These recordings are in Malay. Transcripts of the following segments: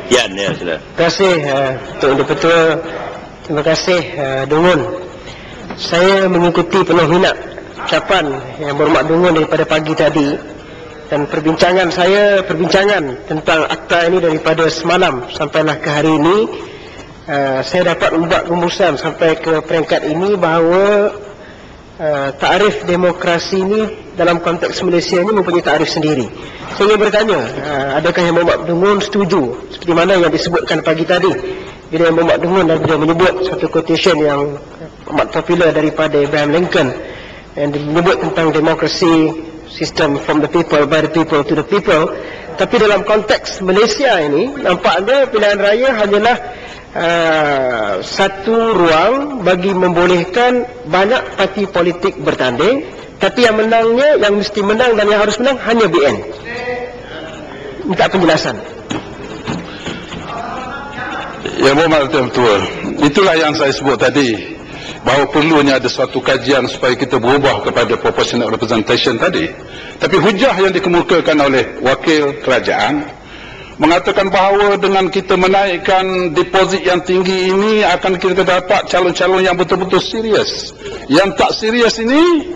Ya, sudah. Terima kasih Tuan Ketua. Terima kasih Dungun. Saya mengikuti penuh minat ucapan yang berhormat Dungun daripada pagi tadi, dan perbincangan tentang akta ini daripada semalam sampailah ke hari ini. Saya dapat membuat rumusan sampai ke peringkat ini bahawa takrif demokrasi ini dalam konteks Malaysia ini mempunyai takrif sendiri. Saya ingin bertanya, adakah Yang Berhormat Dungun setuju seperti mana yang disebutkan pagi tadi, bila Yang Berhormat Dungun dan beliau menyebut satu quotation yang amat popular daripada Abraham Lincoln yang menyebut tentang demokrasi, sistem from the people, by the people, to the people. Tapi dalam konteks Malaysia ini, nampaknya pilihan raya hanyalah satu ruang bagi membolehkan banyak parti politik bertanding, tapi yang menangnya, yang mesti menang dan yang harus menang hanya BN. Minta penjelasan. Ya, Berhormat Tuan Ketua, itulah yang saya sebut tadi, bahawa perlunya ada suatu kajian supaya kita berubah kepada proportional representation tadi. Tapi hujah yang dikemukakan oleh wakil kerajaan mengatakan bahawa dengan kita menaikkan deposit yang tinggi ini akan kita dapat calon-calon yang betul-betul serius. Yang tak serius ini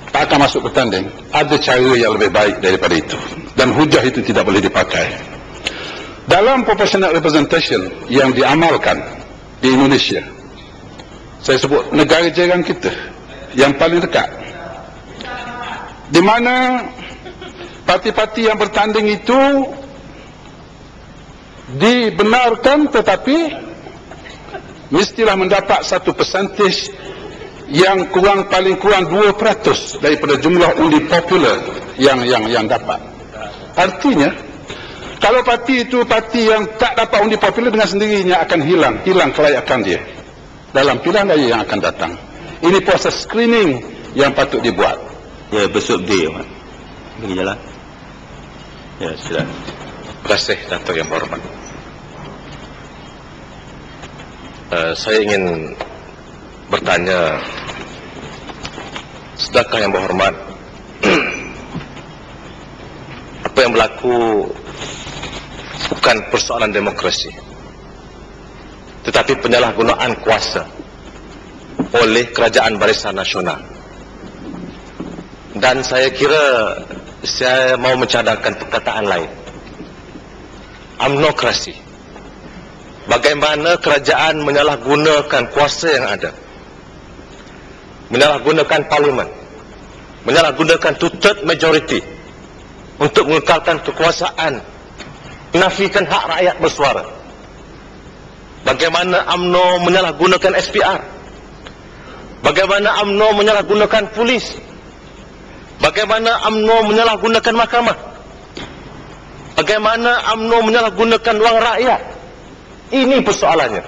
tak akan masuk bertanding. Ada cara yang lebih baik daripada itu, dan hujah itu tidak boleh dipakai. Dalam proportional representation yang diamalkan di Indonesia, saya sebut negara jiran kita yang paling dekat, di mana parti-parti yang bertanding itu dibenarkan, tetapi mestilah mendapat satu percentage yang paling kurang 2% daripada jumlah undi popular yang dapat. Artinya, kalau parti itu parti yang tak dapat undi popular, dengan sendirinya akan hilang kelayakan dia dalam pilihan raya yang akan datang. Ini proses screening yang patut dibuat. Ya, besok dia, Mak. Bagi jalan. Ya, sila. Terima kasih, Datuk Yang Berhormat. Saya ingin bertanya, sudahkah Yang Berhormat apa yang berlaku bukan persoalan demokrasi, tetapi penyalahgunaan kuasa oleh Kerajaan Barisan Nasional. Dan saya kira saya mau mencadangkan perkataan lain, amnokrasi. Bagaimana kerajaan menyalahgunakan kuasa yang ada, menyalahgunakan parlimen, menyalahgunakan two-third majority untuk mengekalkan kekuasaan, menafikan hak rakyat bersuara. Bagaimana UMNO menyalahgunakan SPR, bagaimana UMNO menyalahgunakan polis, bagaimana UMNO menyalahgunakan mahkamah, bagaimana UMNO menyalahgunakan wang rakyat. Ini persoalannya.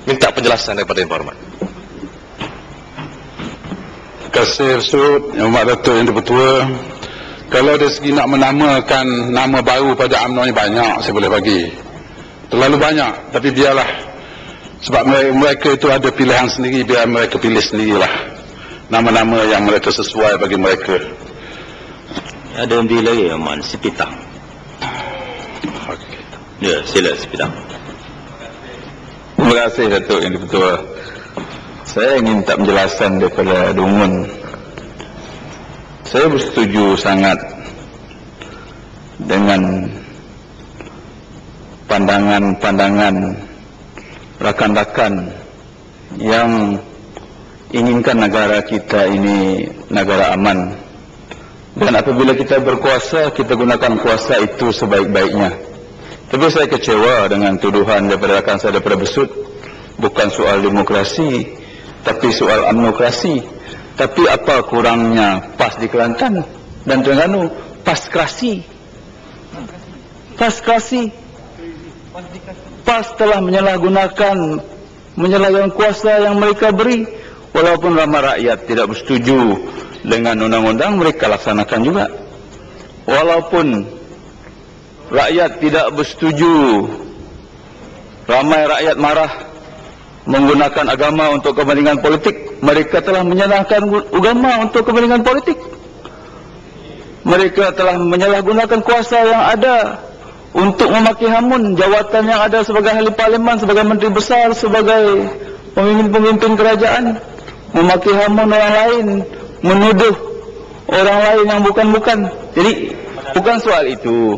Minta penjelasan daripada Yang Berhormat. Terima kasih Sud, Yang Berhormat Datuk Yang Dipertua. Kalau dari segi nak menamakan nama baru pada UMNO ni banyak saya boleh bagi. Terlalu banyak, tapi biarlah. Sebab mereka itu ada pilihan sendiri, biar mereka pilih sendirilah nama-nama yang mereka sesuai bagi mereka. Ada undi lagi, Aman, Sipitang. Ya, sila Sipitang. Terima kasih Datuk Yang Dipertua. Saya ingin minta penjelasan daripada Dungun. Saya bersetuju sangat dengan pandangan-pandangan rakan-rakan yang inginkan negara kita ini negara aman. Dan apabila kita berkuasa, kita gunakan kuasa itu sebaik-baiknya. Tapi saya kecewa dengan tuduhan daripada rakan saya daripada Besut. Bukan soal demokrasi, tapi soal amnokrasi. Tapi apa kurangnya PAS di Kelantan dan Terengganu? Paskrasi. PAS telah menyalahgunakan kuasa yang mereka beri. Walaupun ramai rakyat tidak bersetuju dengan undang-undang, mereka laksanakan juga. Walaupun rakyat tidak bersetuju, ramai rakyat marah, menggunakan agama untuk kepentingan politik, mereka telah menyalahkan agama untuk kepentingan politik. mereka telah menyalahgunakan kuasa yang ada untuk memaki hamun jawatan yang ada sebagai ahli parlimen, sebagai menteri besar, sebagai pemimpin-pemimpin kerajaan, memaki hamun orang lain, menuduh orang lain yang bukan-bukan. Jadi bukan soal itu.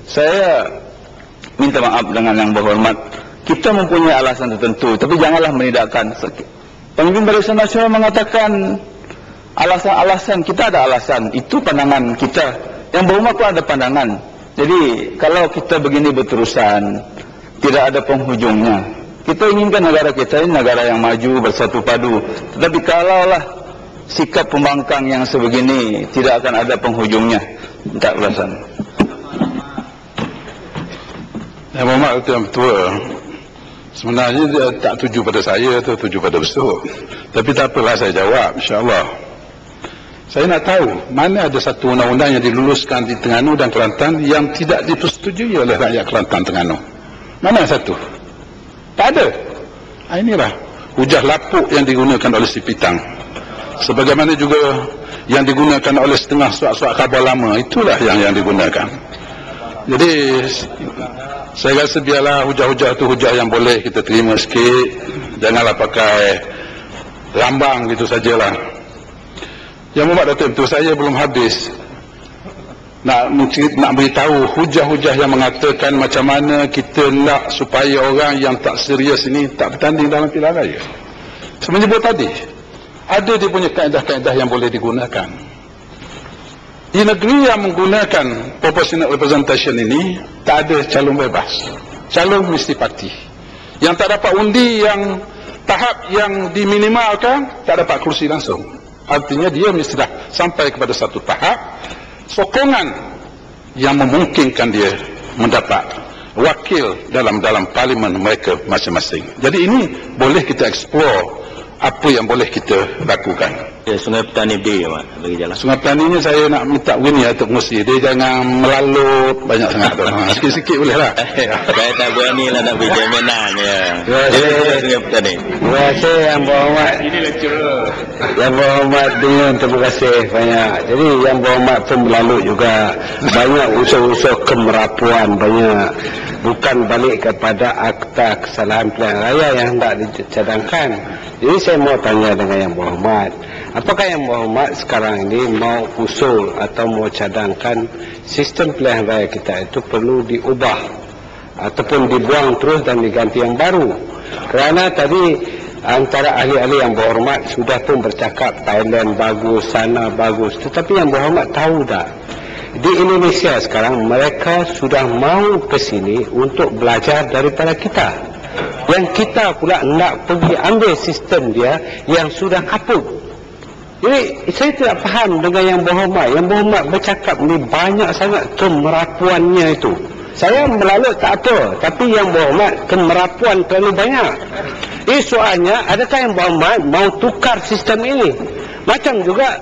Saya minta maaf dengan yang berhormat. Kita mempunyai alasan tertentu, tapi janganlah menidakkan. Pemimpin Barisan Nasional mengatakan alasan-alasan, kita ada alasan, itu pandangan kita. Yang berhormat pun ada pandangan. Jadi kalau kita begini berterusan, tidak ada penghujungnya. Kita inginkan negara kita ini negara yang maju, bersatu padu. Tetapi kalaulah sikap pembangkang yang sebegini, tidak akan ada penghujungnya. Tak belasan. Yang Muhammad itu yang tua. Sebenarnya dia tak tuju pada saya, atau tuju pada besok. Tapi tak apalah, saya jawab, insyaAllah. Saya nak tahu, mana ada satu undang-undang yang diluluskan di Terengganu dan Kelantan yang tidak dipersetujui oleh rakyat Kelantan Terengganu. Mana satu? Tak ada. Inilah hujah lapuk yang digunakan oleh si Pitang. Sebagaimana juga yang digunakan oleh setengah suak-suak khabar lama, itulah yang digunakan. Jadi saya rasa biarlah hujah-hujah itu hujah yang boleh kita terima sikit. Janganlah pakai lambang gitu sajalah. Yang Muhammad Datuk itu saya belum habis nak beritahu hujah-hujah yang mengatakan macam mana kita nak supaya orang yang tak serius ini tak bertanding dalam pilihan raya. Saya menyebut tadi, ada dia punya kaedah-kaedah yang boleh digunakan. Di negeri yang menggunakan proportional representation ini, tak ada calon bebas. Calon mesti parti. Yang tak dapat undi yang tahap yang diminimalkan, tak dapat kursi langsung. Artinya dia mesti dah sampai kepada satu tahap sokongan yang memungkinkan dia mendapat wakil dalam parlimen mereka masing-masing. Jadi ini boleh kita explore apa yang boleh kita lakukan. Ya, Sungai Petani B, Mak, bagi jalan. Sungai Petani ni saya nak minta Win ya Tok Musi, dia jangan melalut banyak sangat tu. Sikit-sikit boleh lah. Saya tak berani lah nak pergi jaminan ya. Sungai Petani. Terima kasih Yang Berhormat. Ini lecturer. Yang Berhormat dengan terima kasih banyak. Jadi Yang Berhormat pun melalut juga banyak unsur-unsur kemerapuan, banyak bukan balik kepada akta kesalahan pilihan raya yang hendak dicadangkan. Jadi saya mau tanya dengan Yang Berhormat, apakah Yang Berhormat sekarang ini mau usul atau mau cadangkan sistem pilihan raya kita itu perlu diubah ataupun dibuang terus dan diganti yang baru? Kerana tadi antara ahli-ahli Yang Berhormat sudah pun bercakap Thailand bagus, sana bagus, tetapi Yang Berhormat tahu tak, di Indonesia sekarang mereka sudah mau ke sini untuk belajar daripada kita. Yang kita pula nak pergi ambil sistem dia yang sudah kaput. Jadi saya tidak faham dengan Yang Berhormat. Yang Berhormat bercakap ni banyak sangat kemerapuannya itu. Saya melalut tak apa, tapi Yang Berhormat kemerapuan terlalu banyak. Ini soalnya, adakah Yang Berhormat mau tukar sistem ini? Macam juga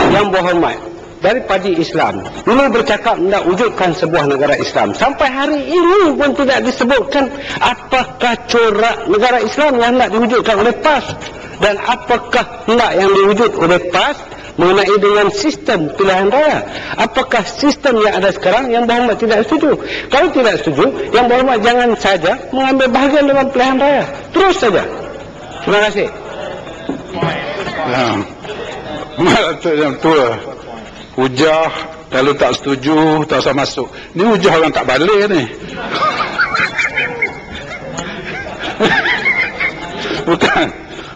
Yang Berhormat dari Parti Islam dulu bercakap nak wujudkan sebuah negara Islam. Sampai hari ini pun tidak disebutkan apakah corak negara Islam yang nak diwujudkan oleh PAS dan apakah hendak yang diwujud oleh PAS mengenai dengan sistem pilihan raya. Apakah sistem yang ada sekarang Yang Berhormat tidak setuju? Kalau tidak setuju, Yang Berhormat jangan saja mengambil bahagian dalam pilihan raya. Terus saja. Terima kasih. Yang tua, hujah kalau tak setuju tak usah masuk. Ni hujah orang tak balik ni.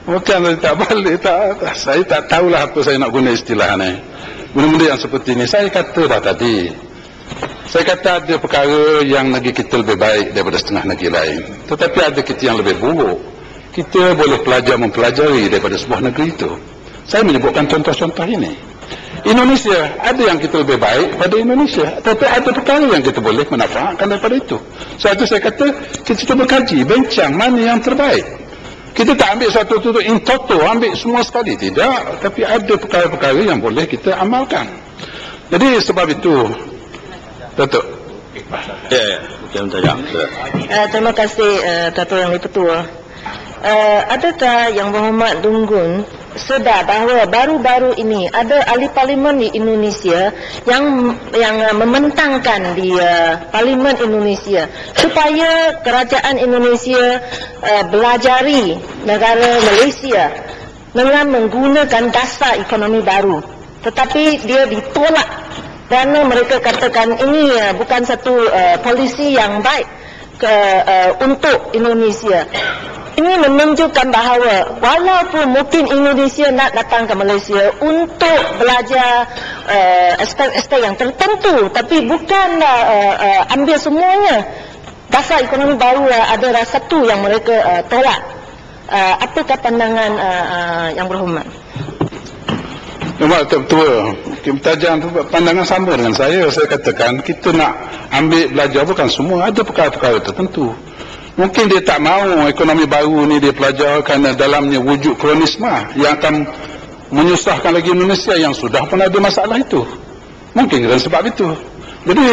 Bukan tak balik, saya tak tahulah apa saya nak guna istilah ni. Benda-benda yang seperti ni saya kata dah tadi. Saya kata ada perkara yang negeri kita lebih baik daripada setengah negeri lain, tetapi ada kita yang lebih buruk. Kita boleh mempelajari daripada sebuah negeri itu. Saya menyebutkan contoh-contoh ini. Indonesia, ada yang kita lebih baik pada Indonesia, tapi ada perkara yang kita boleh manfaatkan daripada itu. Sebab itu saya kata, kita cuba kaji, bincang mana yang terbaik. Kita tak ambil satu tutup in toto, ambil semua sekali, tidak. Tapi ada perkara-perkara yang boleh kita amalkan. Jadi sebab itu, Datuk. Ya, terima kasih Datuk Yang Dipertua. Adakah Yang Berhormat Dunggun sedar bahawa baru-baru ini ada ahli parlimen di Indonesia yang mementangkan di parlimen Indonesia supaya kerajaan Indonesia belajari negara Malaysia dengan menggunakan dasar ekonomi baru, tetapi dia ditolak kerana mereka katakan ini bukan satu polisi yang baik untuk Indonesia. Ini menunjukkan bahawa walaupun mungkin Indonesia nak datang ke Malaysia untuk belajar aspek-aspek yang tertentu, tapi bukan ambil semuanya. Dasar ekonomi baru adalah satu yang mereka tolak. Apakah pandangan yang berhormat? Memang Ketua Kim Tajam pandangan sama dengan saya. Saya katakan kita nak ambil belajar bukan semua, ada perkara-perkara tertentu. Mungkin dia tak mahu ekonomi baru ni dia pelajar kerana dalamnya wujud kronisme yang akan menyusahkan lagi Indonesia yang sudah pun ada masalah itu. Mungkin kerana sebab itu. Jadi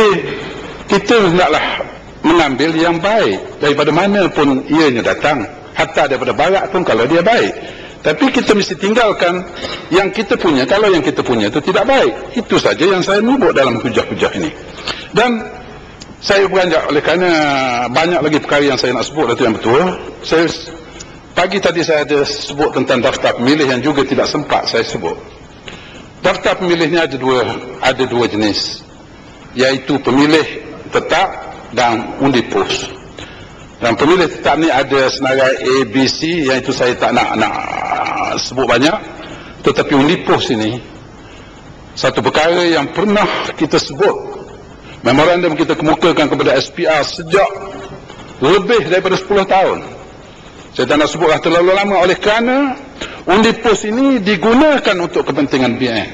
kita hendaklah mengambil yang baik daripada mana pun ianya datang, hatta daripada barat pun kalau dia baik. Tapi kita mesti tinggalkan yang kita punya kalau yang kita punya itu tidak baik. Itu saja yang saya nubuat dalam hujah-hujah ini. Dan saya beranjak oleh kerana banyak lagi perkara yang saya nak sebut, itu yang betul. Pagi tadi saya ada sebut tentang daftar pemilih yang juga tidak sempat saya sebut. Daftar pemilihnya ada dua jenis, iaitu pemilih tetap dan undi pos. Dan pemilih tetap ni ada senarai A, B, C, yang itu saya tak nak sebut banyak. Tetapi undi pos ini satu perkara yang pernah kita sebut, memorandum kita kemukakan kepada SPR sejak lebih daripada 10 tahun. Saya tak nak sebutlah terlalu lama oleh kerana undi pos ini digunakan untuk kepentingan BN.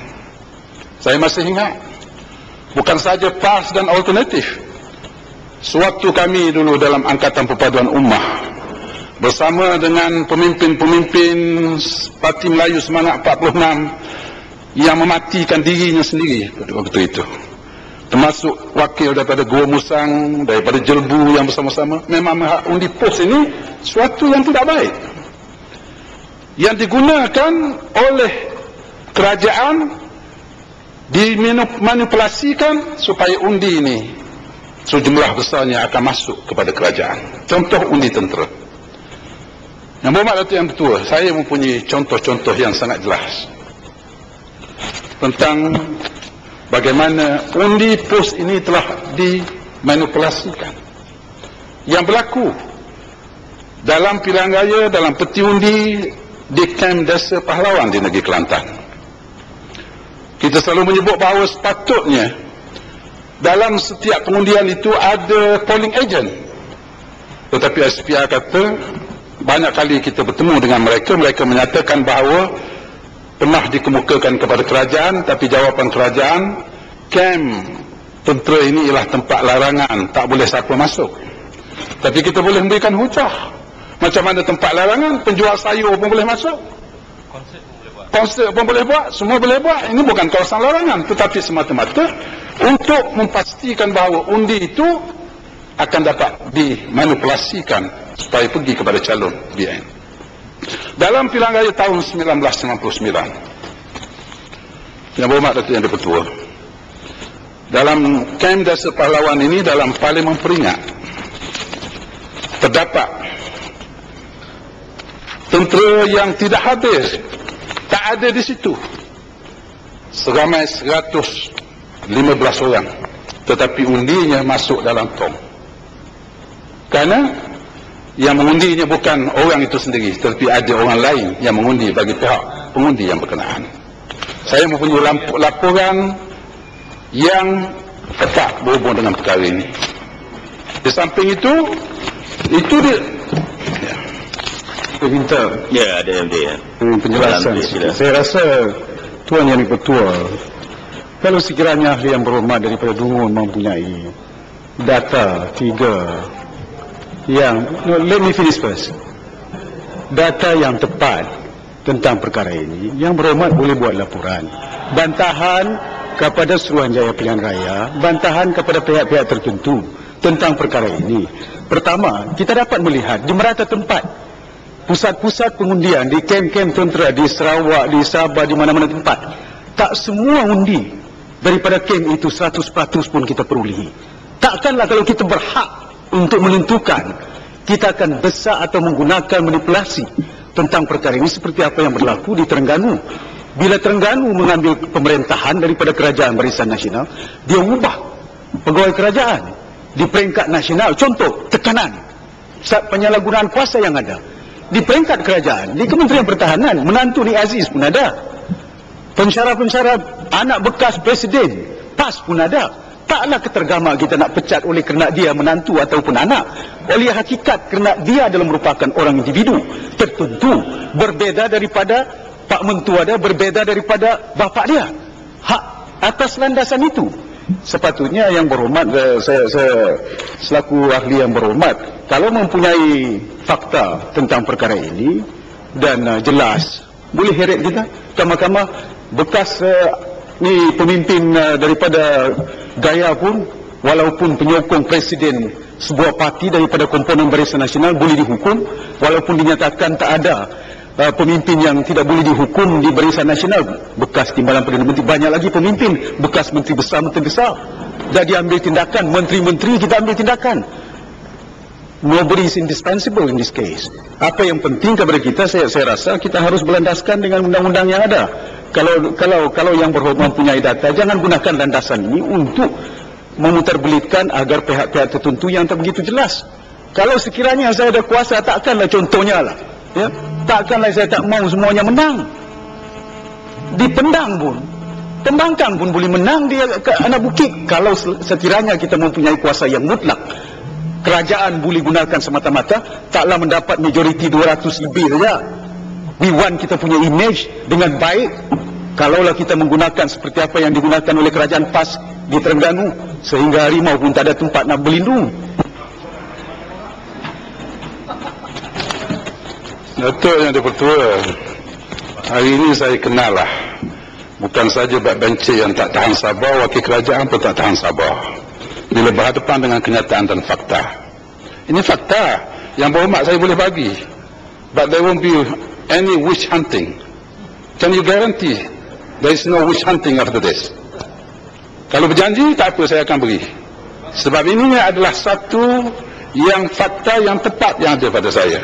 Saya masih ingat, bukan saja PAS dan alternatif. Sewaktu kami dulu dalam Angkatan Perpaduan Ummah bersama dengan pemimpin-pemimpin Parti Melayu Semangat 46 yang mematikan dirinya sendiri pada waktu itu, termasuk wakil daripada Gua Musang, daripada Jelbu yang bersama-sama, memang undi pos ini suatu yang tidak baik, yang digunakan oleh kerajaan, dimanipulasikan supaya undi ini sejumlah besarnya akan masuk kepada kerajaan. Contoh undi tentera. Yang berhormat Datuk Yang Ketua, saya mempunyai contoh-contoh yang sangat jelas tentang bagaimana undi pos ini telah dimanipulasikan. Yang berlaku dalam pilihan raya, dalam peti undi di Kem Desa Pahlawan di negeri Kelantan. Kita selalu menyebut bahawa sepatutnya dalam setiap pengundian itu ada polling agent. Tetapi SPR kata, banyak kali kita bertemu dengan mereka, mereka menyatakan bahawa pernah dikemukakan kepada kerajaan, tapi jawapan kerajaan, kem tentera ini ialah tempat larangan, tak boleh siapa masuk. Tapi kita boleh memberikan hujah. Macam mana tempat larangan, penjual sayur pun boleh masuk, konsert pun boleh buat, semua boleh buat. Ini bukan kawasan larangan, tetapi semata-mata untuk memastikan bahawa undi itu akan dapat dimanipulasikan supaya pergi kepada calon BN. Dalam pilihan raya tahun 1999, yang berhormat Datuk Yang Di-Pertua, dalam Kem Desa Pahlawan ini, dalam Parlimen Peringat, terdapat tentera yang tidak hadir, tak ada di situ, seramai 115 orang, tetapi undinya masuk dalam tong. Kerana yang mengundinya bukan orang itu sendiri, tetapi ada orang lain yang mengundi bagi pihak pengundi yang berkenaan. Saya mempunyai laporan yang ketat berhubung dengan perkara ini. Di samping itu dia saya minta ada MD penjelasan. Saya rasa Tuan Yang Di-Pertua, kalau sekiranya ahli yang berhormat daripada Dungun mempunyai data 3 yang, let me finish first, data yang tepat tentang perkara ini, yang berhormat boleh buat laporan, bantahan kepada Suruhanjaya Pilihan Raya, bantahan kepada pihak-pihak tertentu tentang perkara ini. Pertama, kita dapat melihat di merata tempat pusat-pusat pengundian di kem-kem tentera di Sarawak, di Sabah, di mana-mana tempat, tak semua undi daripada kem itu 100% pun kita perolehi. Takkanlah kalau kita berhak untuk menentukan, kita akan desak atau menggunakan manipulasi tentang perkara ini seperti apa yang berlaku di Terengganu. Bila Terengganu mengambil pemerintahan daripada Kerajaan Barisan Nasional, dia ubah pegawai kerajaan di peringkat nasional. Contoh, tekanan penyalahgunaan kuasa yang ada di peringkat kerajaan, di Kementerian Pertahanan, menantu Ni Aziz pun ada, pensyarah-pensyarah anak bekas presiden PAS pun ada. Taklah ketergamak kita nak pecat oleh kerana dia menantu ataupun anak, oleh hakikat kerana dia adalah merupakan orang individu tertentu, berbeza daripada Pak Mentu ada, berbeza daripada bapa dia. Hak atas landasan itu. Sepatutnya yang berhormat, saya selaku ahli yang berhormat, kalau mempunyai fakta tentang perkara ini dan jelas, boleh heret kita ke mahkamah. Bekas ni pemimpin daripada Gaya pun, walaupun penyokong presiden sebuah parti daripada komponen Barisan Nasional, boleh dihukum, walaupun dinyatakan tak ada pemimpin yang tidak boleh dihukum di Barisan Nasional. Bekas Timbalan Perdana Menteri, banyak lagi pemimpin, bekas menteri besar dah diambil tindakan, menteri-menteri kita ambil tindakan. Nobody is indispensable in this case. Apa yang penting kepada kita, saya rasa kita harus berlandaskan dengan undang-undang yang ada. Kalau yang berhormat mempunyai data, jangan gunakan landasan ini untuk memutarbelitkan agar pihak-pihak tertentu yang tak begitu jelas. Kalau sekiranya saya ada kuasa, takkanlah contohnya lah, ya, takkanlah saya tak mau semuanya menang. Dipendang pun, pembangkang pun boleh menang di anak bukit. Kalau sekiranya kita mempunyai kuasa yang mutlak, kerajaan boleh gunakan semata-mata, taklah mendapat majoriti 200 lebih saja. We want kita punya image dengan baik. Kalaulah kita menggunakan seperti apa yang digunakan oleh kerajaan PAS di Terengganu, sehingga harimau pun tak ada tempat nak berlindung. Datuk Yang Dipertua, hari ini saya kenal lah, bukan saja backbencher yang tak tahan sabar, wakil kerajaan pun tak tahan sabar bila berhadapan dengan kenyataan dan fakta. Ini fakta yang berhormat saya boleh bagi, but there won't be any witch hunting. Can you guarantee there is no witch hunting after this? Kalau berjanji, tak apa, saya akan beri. Sebab ini adalah satu yang fakta yang tepat yang ada pada saya.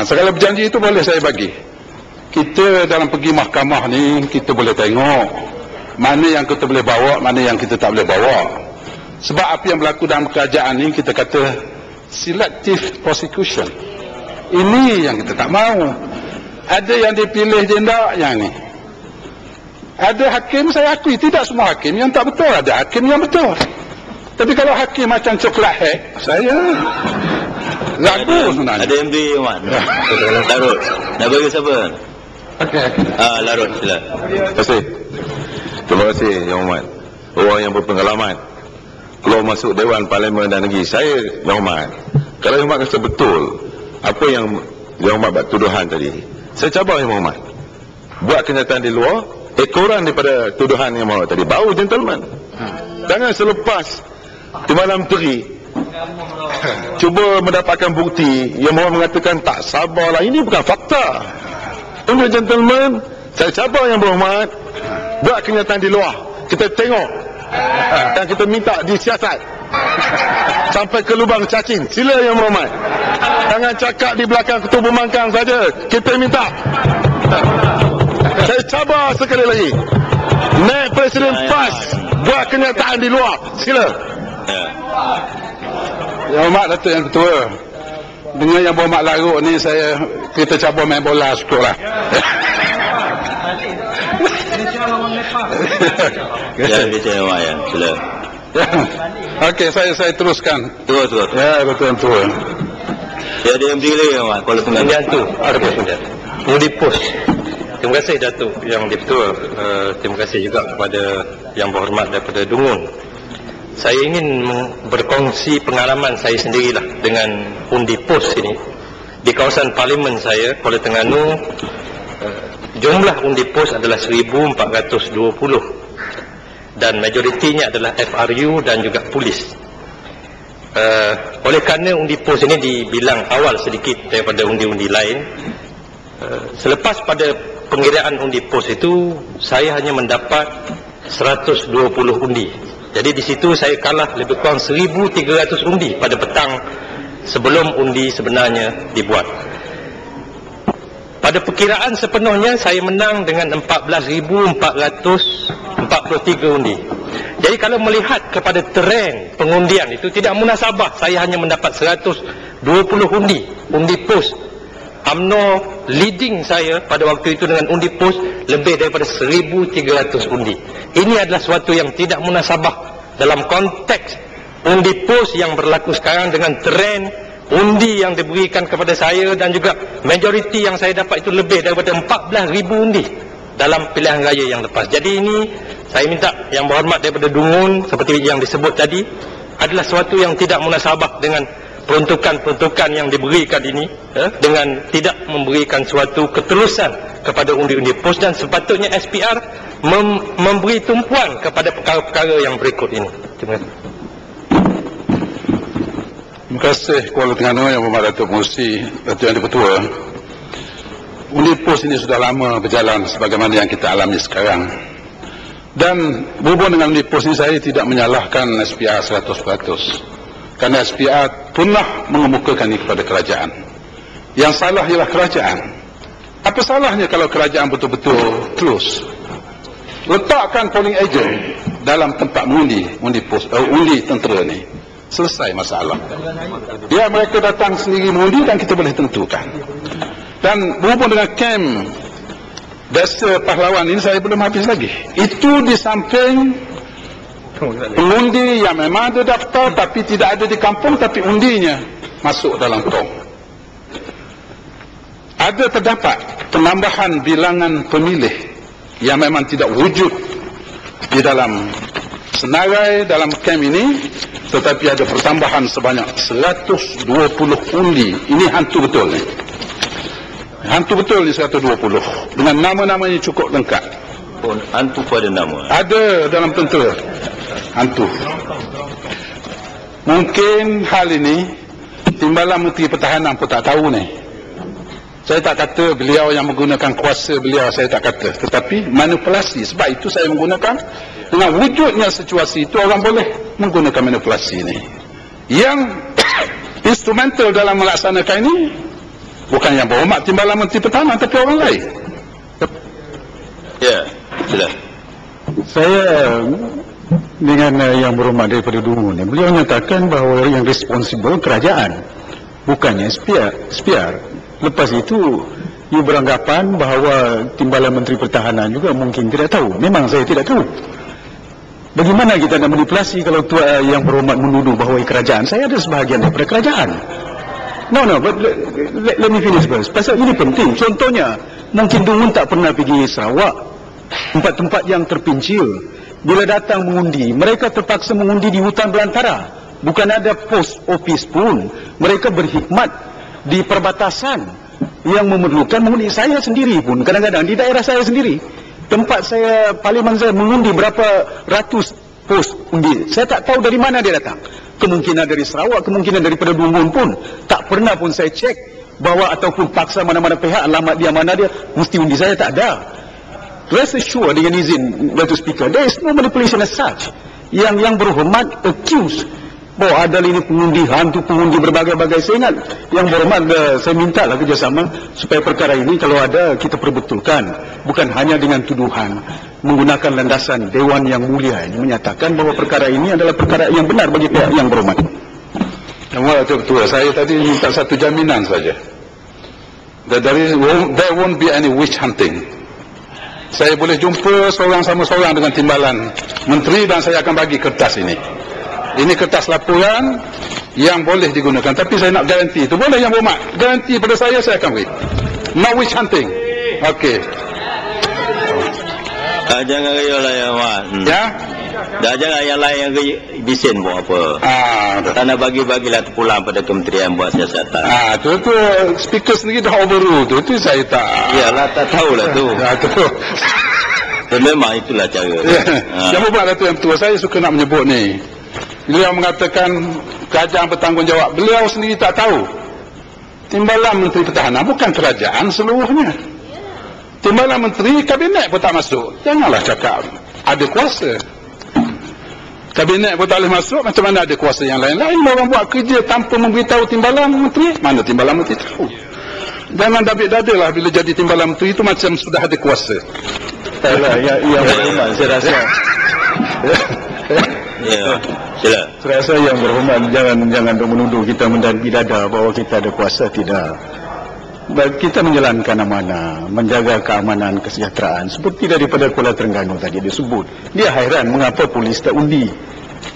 Segala berjanji itu boleh saya bagi. Kita dalam pergi mahkamah ni, kita boleh tengok mana yang kita boleh bawa, mana yang kita tak boleh bawa. Sebab apa yang berlaku dalam kerajaan ni, kita kata selective prosecution. Ini yang kita tak mahu. Ada yang dipilih jendak yang ni. Ada hakim, saya akui tidak semua hakim yang tak betul, ada hakim yang betul. Tapi kalau hakim macam coklat hack, saya ragu sebenarnya. Ada MD Wan. Larut. Nak bagi siapa? Okey. Larut sila. Terima kasih. Terima kasih Yang Hormat. Orang yang berpengalaman keluar masuk Dewan Parlimen dan Negeri. Saya Yang Hormat, kalau Yang Hormat kata betul apa yang Yang Hormat buat tuduhan tadi, saya cabar Yang Hormat buat kenyataan di luar, ekoran daripada tuduhan Yang Hormat tadi. Baru gentleman. Jangan selepas Timbalan Menteri cuba mendapatkan bukti, Yang Hormat mengatakan tak sabarlah. Ini bukan fakta. Untuk gentleman, saya cabar Yang Berhormat buat kenyataan di luar, kita tengok dan kita minta disiasat sampai ke lubang cacing. Sila Yang Berhormat, jangan cakap di belakang ketua pembangkang saja. Kita minta, saya cabar sekali lagi, naik Presiden PAS buat kenyataan di luar. Sila. Yang Hormat Datuk Yang Ketua, dengan Yang Berhormat larut ni, kita cabar main bola syukurlah. Ya, bicara awak ya. Sila. Okey, saya teruskan. Terus. Ya, Datuk Yang Ketua. Ya, ada MD lagi Wan. Kuala Terengganu. Yang tu. Undi pos. Terima kasih Datuk Yang Dipertua. Terima kasih juga kepada Yang Berhormat daripada Dungun. Saya ingin berkongsi pengalaman saya sendirilah dengan undi pos ini. Di kawasan parlimen saya, Kuala Terengganu, jumlah undi pos adalah 1,420 dan majoritinya adalah FRU dan juga polis. oleh kerana undi POS ini dibilang awal sedikit daripada undi-undi lain, selepas pada pengiraan undi POS itu, saya hanya mendapat 120 undi. Jadi di situ saya kalah lebih kurang 1,300 undi pada petang sebelum undi sebenarnya dibuat. Pada perkiraan sepenuhnya saya menang dengan 14,443 undi. Jadi kalau melihat kepada trend pengundian itu tidak munasabah saya hanya mendapat 120 undi POS. UMNO leading saya pada waktu itu dengan undi POS lebih daripada 1,300 undi. Ini adalah suatu yang tidak munasabah dalam konteks undi POS yang berlaku sekarang dengan trend undi yang diberikan kepada saya, dan juga majoriti yang saya dapat itu lebih daripada 14,000 undi dalam pilihan raya yang lepas. Jadi ini saya minta yang berhormat daripada Dungun seperti yang disebut tadi adalah suatu yang tidak munasabah dengan peruntukan-peruntukan yang diberikan ini, dengan tidak memberikan suatu keterusan kepada undi-undi POS, dan sepatutnya SPR memberi tumpuan kepada perkara-perkara yang berikut ini. Terima kasih. Terima kasih Kuala Terengganu Yang Berhormat Datuk Pengerusi, Datuk Yang Di-Pertua. Undi POS ini sudah lama berjalan sebagaimana yang kita alami sekarang. Dan berhubung dengan undi POS ini, saya tidak menyalahkan SPR 100%. Kerana SPR pernah mengemukakan ini kepada kerajaan. Yang salah ialah kerajaan. Apa salahnya kalau kerajaan betul-betul terus letakkan polling agent dalam tempat mengundi, undi POS, undi tentera ni? Selesai masalah. Ya, mereka datang sendiri mengundi dan kita boleh tentukan. Dan berhubung dengan kem Desa Pahlawan ini saya belum habis lagi. Itu di samping pengundi yang memang ada daftar tapi tidak ada di kampung, tapi undinya masuk dalam tong. Ada terdapat penambahan bilangan pemilih yang memang tidak wujud di dalam senarai dalam kem ini, tetapi ada pertambahan sebanyak 120 undi. Ini hantu betul ni. Hantu betul ni 120. Dengan nama-namanya cukup lengkap. Pun hantu pada nama. Ada dalam tentera. Hantu. Mungkin hal ini Timbalan Menteri Pertahanan pun tak tahu ni. Saya tak kata beliau yang menggunakan kuasa beliau, saya tak kata. Tetapi manipulasi. Sebab itu saya menggunakan, dengan wujudnya situasi itu, orang boleh menggunakan manipulasi ini. Yang instrumental dalam melaksanakan ini bukan Yang Berhormat Timbalan Menteri Pertahanan, tapi orang lain. Ya, sila. Saya dengan Yang Berhormat daripada Dungun, beliau menyatakan bahawa yang responsibel kerajaan, bukannya SPR. Lepas itu ia beranggapan bahawa Timbalan Menteri Pertahanan juga mungkin tidak tahu. Memang saya tidak tahu. Bagaimana kita nak manipulasi kalau Yang Berhormat menuduh bahawa kerajaan? Saya ada sebahagian daripada kerajaan. No, but let me finish first. Pasal ini penting. Contohnya, mungkin Dungun tak pernah pergi Sarawak, tempat-tempat yang terpencil. Bila datang mengundi, mereka terpaksa mengundi di hutan belantara. Bukan ada post office pun. Mereka berkhidmat di perbatasan yang memerlukan mengundi. Saya sendiri pun kadang-kadang di daerah saya sendiri, tempat saya, parlimen saya mengundi berapa ratus pos undi. Saya tak tahu dari mana dia datang. Kemungkinan dari Sarawak, kemungkinan daripada Dungun pun. Tak pernah pun saya cek bahawa ataupun paksa mana-mana pihak, alamat dia mana dia, mesti undi saya, tak ada. Rest assured, dengan izin Datuk Speaker, there is no manipulation as such. Yang Berhormat accuse bahawa ada ini pengundi, hantu pengundi berbagai-bagai. Saya ingat Yang Berhormat, saya minta lah kerjasama supaya perkara ini kalau ada kita perbetulkan, bukan hanya dengan tuduhan, menggunakan landasan Dewan Yang Mulia ini menyatakan bahawa perkara ini adalah perkara yang benar bagi pihak Yang Berhormat. Yang betul, saya tadi minta satu jaminan saja. There won't be any witch hunting. Saya boleh jumpa seorang sama seorang dengan timbalan menteri dan saya akan bagi kertas ini. Ini kertas laporan yang boleh digunakan. Tapi saya nak garanti itu. Boleh Yang Berhormat? Garanti pada saya akan beri. No witch hunting. Okey. Jangan raya lah Yang Berhormat. Ya? Dah jangan yang lain yang bising buat apa. Tak nak bagi-bagilah pulang pada kementerian buat siasatan. Tu speaker sendiri dah overrule tu. Itu saya tak. Yalah, tak tahulah tu. Tu. Dan memang itulah cara. Yang Berhormat Datuk Yang Tua, saya suka nak menyebut ni. Beliau mengatakan kerajaan bertanggungjawab. Beliau sendiri tak tahu. Timbalan Menteri Pertahanan bukan kerajaan seluruhnya. Timbalan Menteri Kabinet pun tak masuk. Janganlah cakap ada kuasa. Kabinet pun tak boleh masuk, macam mana ada kuasa yang lain-lain? Orang buat kerja tanpa memberitahu Timbalan Menteri. Mana Timbalan Menteri tahu? Jangan dabik dadalah bila jadi Timbalan Menteri itu macam sudah ada kuasa. Yang berhormat, saya rasa. Sila. Saya rasa yang berhormat jangan menuduh kita mendaki dada bahawa kita ada kuasa, tidak. Kita menjalankan amanah, menjaga keamanan, kesejahteraan. Seperti daripada Kuala Terengganu tadi disebut. Dia hairan mengapa polis tak undi.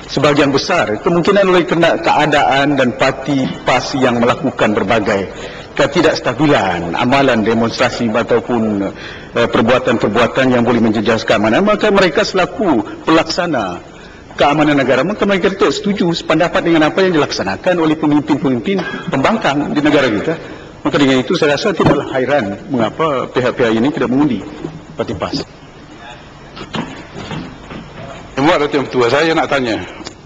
Sebahagian besar kemungkinan oleh kerana keadaan dan parti PAS yang melakukan berbagai ketidakstabilan, amalan demonstrasi ataupun perbuatan-perbuatan yang boleh menjejas keamanan, maka mereka selaku pelaksana keamanan negara, maka mereka tidak setuju sependapat dengan apa yang dilaksanakan oleh pemimpin-pemimpin pembangkang di negara kita. Maka dengan itu saya rasa tidaklah hairan mengapa pihak-pihak ini tidak mengundi parti PAS. Yang Datuk Ketua, saya nak tanya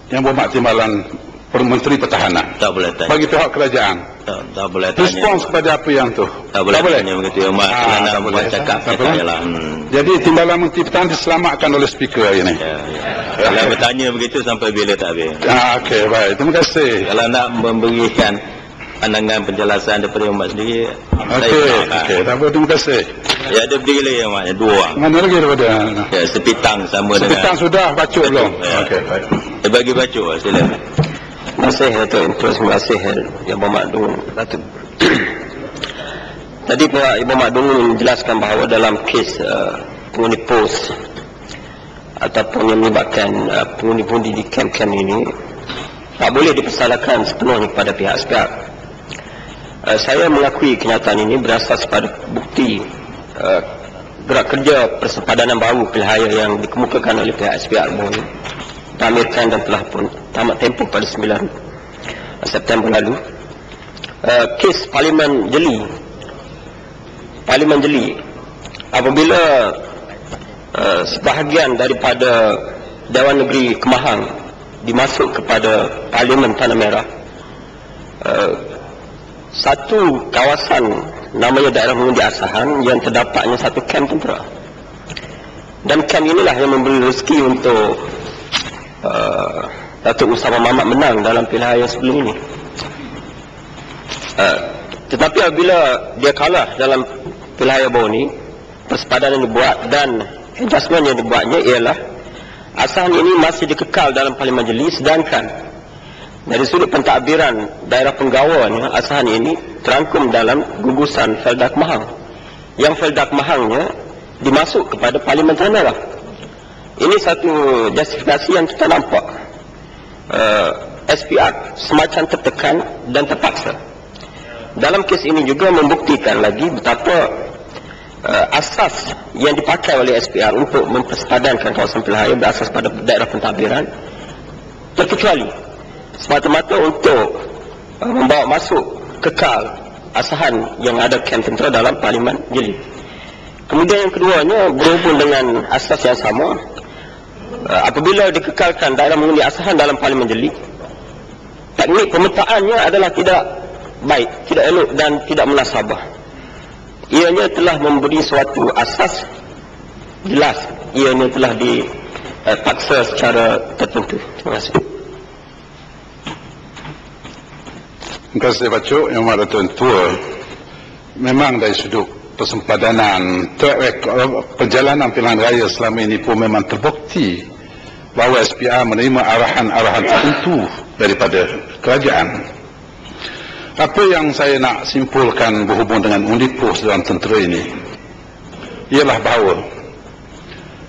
Yang Berhormat Timbalan Menteri Pertahanan. Tak boleh tanya. Bagi pihak kerajaan. Tak boleh tanya. Respons kepada apa yang tu? Tak boleh tanya begitu. Yang Mak kerana buat cakap kita ialah. Jadi Timbalan Menteri Pertahanan diselamatkan oleh speaker hari ini. Kalau bertanya begitu sampai bila tak habis. Okey, baik. Terima kasih. Kalau nak memberikan pandangan penjelasan daripada Mak sendiri. Okey. Tak apa, terima kasih. Ya, ada berdiri lagi yang Mak. Dua orang. Mana lagi daripada? Ya, sepitang sama dengan. Sepitang sudah baca belum? Okey, baik. Bagi baca, silakan. Terima kasih Datuk Intro, terima kasih Yang Berhormat Dun Datuk. Tadi Yang Berhormat Dun menjelaskan bahawa dalam kes pengundi pos ataupun yang melibatkan pengundi-pengundi di kem-kem ini tak boleh dipersalahkan sepenuhnya kepada pihak SPR. Saya mengakui kenyataan ini berasas pada bukti gerak kerja persepadanan baru pilihan yang dikemukakan oleh pihak SPR bahawa ditamirkan dan telah pun tamat tempoh pada 9 September lalu. Kes Parlimen Jeli apabila sebahagian daripada Dewan Negeri Kemahang dimasuk kepada Parlimen Tanah Merah, satu kawasan namanya daerah mengundi asahan yang terdapatnya satu kem tentera, dan kem inilah yang memberi rezeki untuk Datuk Usama Mamat menang dalam pilihan yang sebelum ini. Tetapi apabila dia kalah dalam pilihan yang baru ini, persepadanan yang dibuat dan adjustment yang dibuatnya ialah asahan ini masih dikekal dalam Parlimen Jeli, sedangkan dari sudut pentadbiran daerah penggawanya asahan ini terangkum dalam gugusan Felda Kemahang, yang Felda Kemahangnya dimasuk kepada Parlimen Tanah Merah. Ini satu justifikasi yang kita nampak SPR semacam tertekan dan terpaksa. Dalam kes ini juga membuktikan lagi betapa asas yang dipakai oleh SPR untuk mempersepadankan kawasan pilihan berasas pada daerah pentadbiran terkecuali semata-mata untuk membawa masuk kekal asahan yang ada kem tentera dalam Parlimen Jeli. Kemudian yang keduanya berhubung dengan asas yang sama. Apabila dikekalkan daerah mengundi asahan dalam Parlimen Jeli, teknik pemetaannya adalah tidak baik, tidak elok dan tidak munasabah. Ianya telah memberi suatu asas jelas, ianya telah dipaksa secara tertentu. Terima kasih. Terima kasih Bacuk. Yang Berhormat Datuk Tua, memang dari sudut persempadanan perjalanan pilihan raya selama ini pun memang terbukti bahawa SPR menerima arahan-arahan tertentu daripada kerajaan. Apa yang saya nak simpulkan berhubung dengan undi pos dalam tentera ini ialah bahawa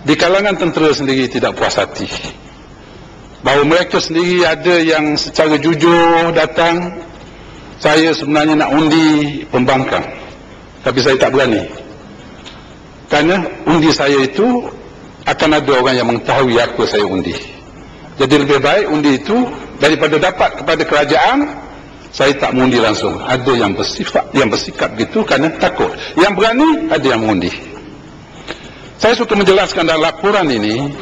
di kalangan tentera sendiri tidak puas hati, bahawa mereka sendiri ada yang secara jujur datang, saya sebenarnya nak undi pembangkang tapi saya tak berani kerana undi saya itu akan ada orang yang mengetahui apa saya undi. Jadi lebih baik undi itu daripada dapat kepada kerajaan, saya tak mengundi langsung. Ada yang bersikap gitu kerana takut. Yang berani ada yang mengundi. Saya suka menjelaskan dalam laporan ini,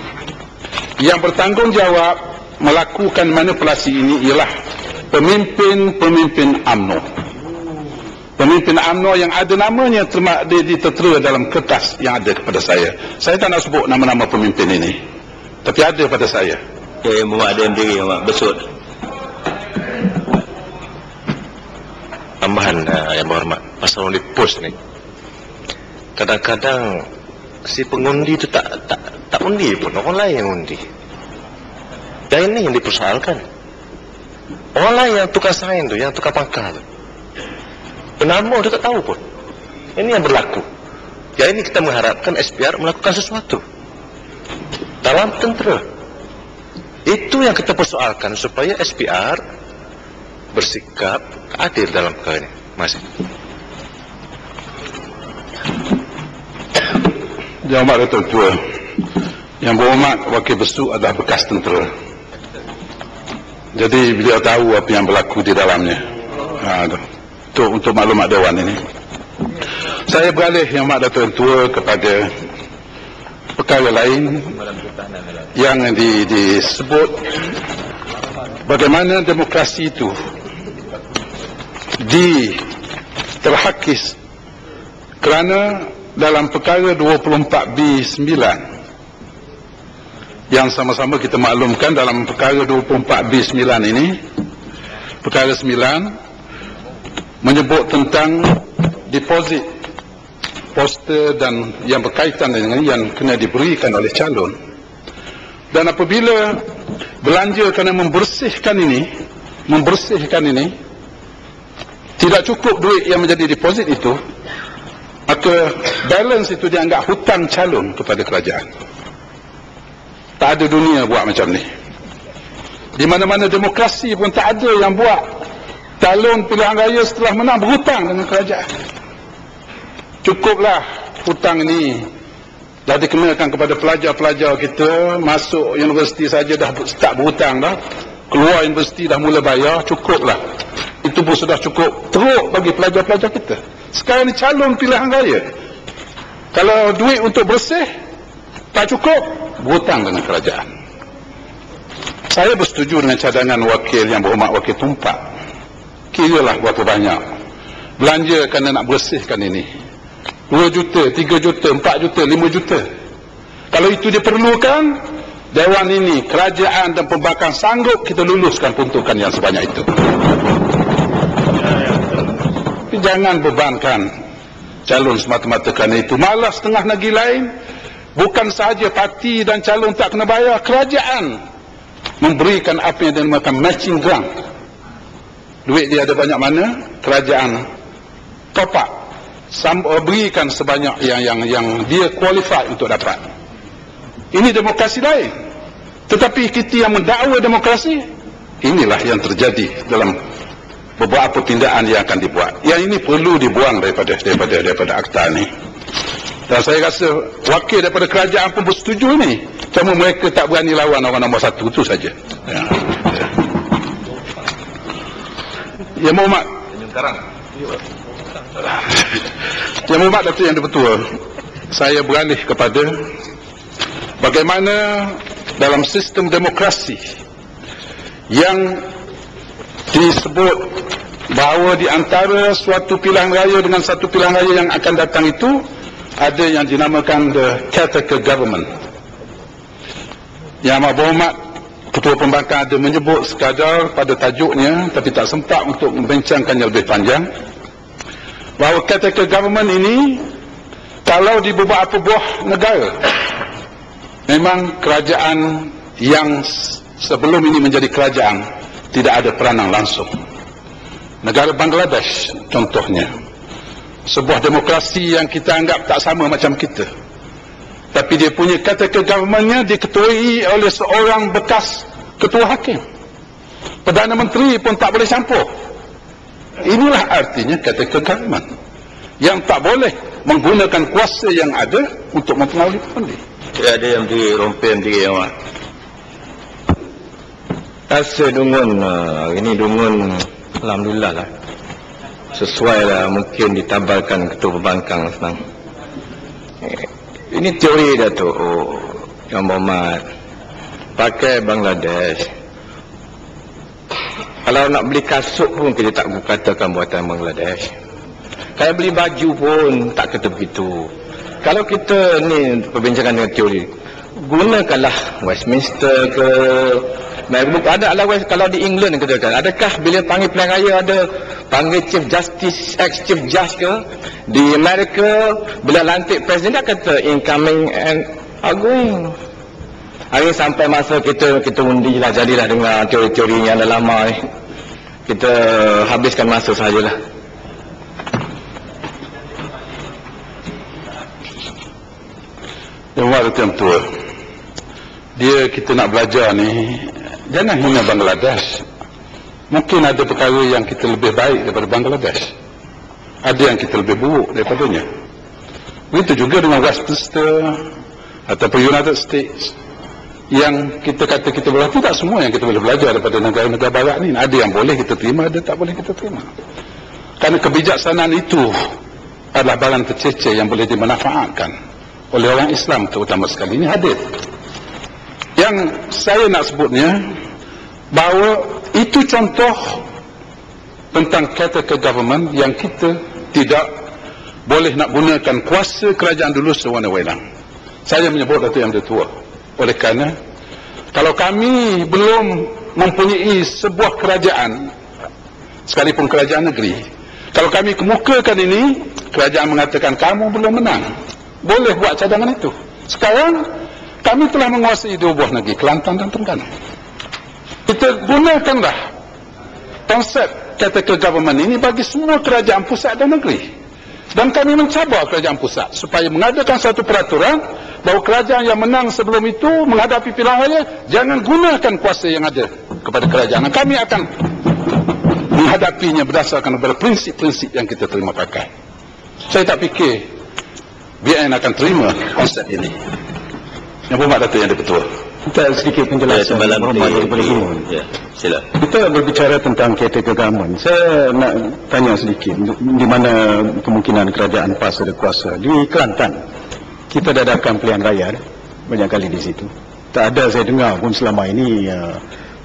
yang bertanggungjawab melakukan manipulasi ini ialah pemimpin UMNO. Pemimpin UMNO yang ada namanya ditertera dalam kertas yang ada kepada saya. Saya tak nak sebut nama-nama pemimpin ini, tapi ada pada saya. Muhammad ada diri Muhammad besut. Tambahan yang berhormat, pasal undi pos ni. Kadang-kadang si pengundi itu tak undi pun, orang lain yang undi. Dan ini yang dipersoalkan. Orang lain yang tukar sign tu, yang tukar pangkal tu. Penama dia tak tahu pun. Ini yang berlaku. Ya, ini kita mengharapkan SPR melakukan sesuatu dalam tentera. Itu yang kita persoalkan supaya SPR bersikap adil dalam perkara ini. Masih. Jawapan Datuk Tua, yang berhormat Wakil Besut adalah bekas tentera. Jadi beliau tahu apa yang berlaku di dalamnya. Untuk maklumat Dewan ini. Saya beralih Yang Amat Datuk Tua kepada perkara lain yang disebut bagaimana demokrasi itu terhakis kerana dalam perkara 24B9 yang sama-sama kita maklumkan dalam perkara 24B9 ini, perkara 9 menyebut tentang deposit poster dan yang berkaitan dengan yang kena diberikan oleh calon. Dan apabila belanja kerana membersihkan ini tidak cukup duit yang menjadi deposit itu, maka balance itu dianggap hutang calon kepada kerajaan. Tak ada dunia buat macam ni. Di mana-mana demokrasi pun tak ada yang buat calon pilihan raya setelah menang berhutang dengan kerajaan. Cukuplah hutang ini dah dikenakan kepada pelajar-pelajar kita, masuk universiti saja dah start berhutang dah, keluar universiti dah mula bayar, cukuplah. Itu pun sudah cukup teruk bagi pelajar-pelajar kita. Sekarang ni calon pilihan raya, kalau duit untuk bersih tak cukup, berhutang dengan kerajaan. Saya bersetuju dengan cadangan wakil yang berhormat Wakil Tumpak. Kiralah berapa banyak belanja kerana nak bersihkan ini. 2 juta, 3 juta, 4 juta, 5 juta. Kalau itu diperlukan, Dewan ini, kerajaan dan pembangkang sanggup kita luluskan peruntukan yang sebanyak itu. Tapi jangan bebankan calon semata-mata kerana itu. Malah setengah negeri lain, bukan sahaja parti dan calon tak kena bayar, kerajaan memberikan apa yang dinamakan matching grant. Duit dia ada banyak mana, kerajaan top up, berikan sebanyak yang dia qualified untuk dapat. Ini demokrasi lain. Tetapi kita yang mendakwa demokrasi, inilah yang terjadi dalam beberapa tindakan yang akan dibuat. Yang ini perlu dibuang daripada akta ini. Dan saya rasa wakil daripada kerajaan pun bersetuju ini. Cuma mereka tak berani lawan orang nombor 1 itu saja. Ya. Yang Muhammad Yang Muhammad Datuk Yang Dipertua, saya beralih kepada bagaimana dalam sistem demokrasi yang disebut bahawa di antara suatu pilihan raya dengan satu pilihan raya yang akan datang itu ada yang dinamakan the caretaker government. Yang Amat Berhormat Ketua Pembangkang ada menyebut sekadar pada tajuknya, tapi tak sempat untuk membincangkannya lebih panjang, bahawa caretaker government ini kalau di beberapa buah negara memang kerajaan yang sebelum ini menjadi kerajaan tidak ada peranan langsung. Negara Bangladesh contohnya, sebuah demokrasi yang kita anggap tak sama macam kita, tapi dia punya caretaker governmentnya diketuai oleh seorang bekas ketua hakim. Perdana Menteri pun tak boleh campur. Inilah artinya caretaker government yang tak boleh menggunakan kuasa yang ada untuk mempengaruhi pemilih. Ya, ada yang dirompen diri yang rasa dungun ini dungun, alhamdulillah lah, sesuai lah, mungkin ditabalkan Ketua Pembangkang senang. Ini teori Datuk Yang Berhormat, pakai Bangladesh Kalau nak beli kasut pun kita tak katakan buatan Bangladesh. Kalau beli baju pun tak kata begitu. Kalau kita ni perbincangan dengan teori, gunakanlah Westminster ke ada kalau di England katakan, adakah bila panggil pilihan raya ada panggil Chief Justice, ex-Chief Judge ke? Di Amerika bila lantik presiden dia kata incoming and outgoing. Hari sampai masa kita undi lah, jadilah dengan teori-teori yang dah lama ni. Kita habiskan masa sajalah. Yang waktu yang tua, dia kita nak belajar ni, jangan hina Bangladesh. Mungkin ada perkara yang kita lebih baik daripada Bangladesh, ada yang kita lebih buruk daripadanya. Begitu juga dengan Westminster ataupun United States. Yang kita kata kita boleh, tidak semua yang kita boleh belajar daripada negara-negara barat ni. Ada yang boleh kita terima, ada tak boleh kita terima. Kerana kebijaksanaan itu adalah barang tercecer yang boleh dimanfaatkan oleh orang Islam, terutama sekali ini hadis. Yang saya nak sebutnya, bahawa itu contoh tentang caretaker government yang kita tidak boleh nak gunakan kuasa kerajaan dulu sewenang-wenang. Saya menyebut Datuk Yang Tua. Oleh kerana kalau kami belum mempunyai sebuah kerajaan, sekalipun kerajaan negeri, kalau kami kemukakan ini, kerajaan mengatakan kamu belum menang, boleh buat cadangan itu. Sekarang kami telah menguasai dua buah negeri, Kelantan dan Terengganu. Kita gunakanlah konsep caretaker government ini bagi semua kerajaan pusat dan negeri. Dan kami mencabar kerajaan pusat supaya mengadakan satu peraturan bahawa kerajaan yang menang sebelum itu menghadapi pilihan raya, jangan gunakan kuasa yang ada kepada kerajaan. Dan kami akan menghadapinya berdasarkan kepada prinsip-prinsip yang kita terima pakai. Saya tak fikir BN akan terima konsep ini. Yang berhormat Datuk Yang Di-Pertua, kita sedikit penjelasan daripada Imun. Sila. Kita berbicara tentang caretaker government. Saya nak tanya sedikit di mana kemungkinan kerajaan PAS ada kuasa. Di Kelantan kita dah adakan pilihan raya banyak kali di situ. Tak ada saya dengar pun selama ini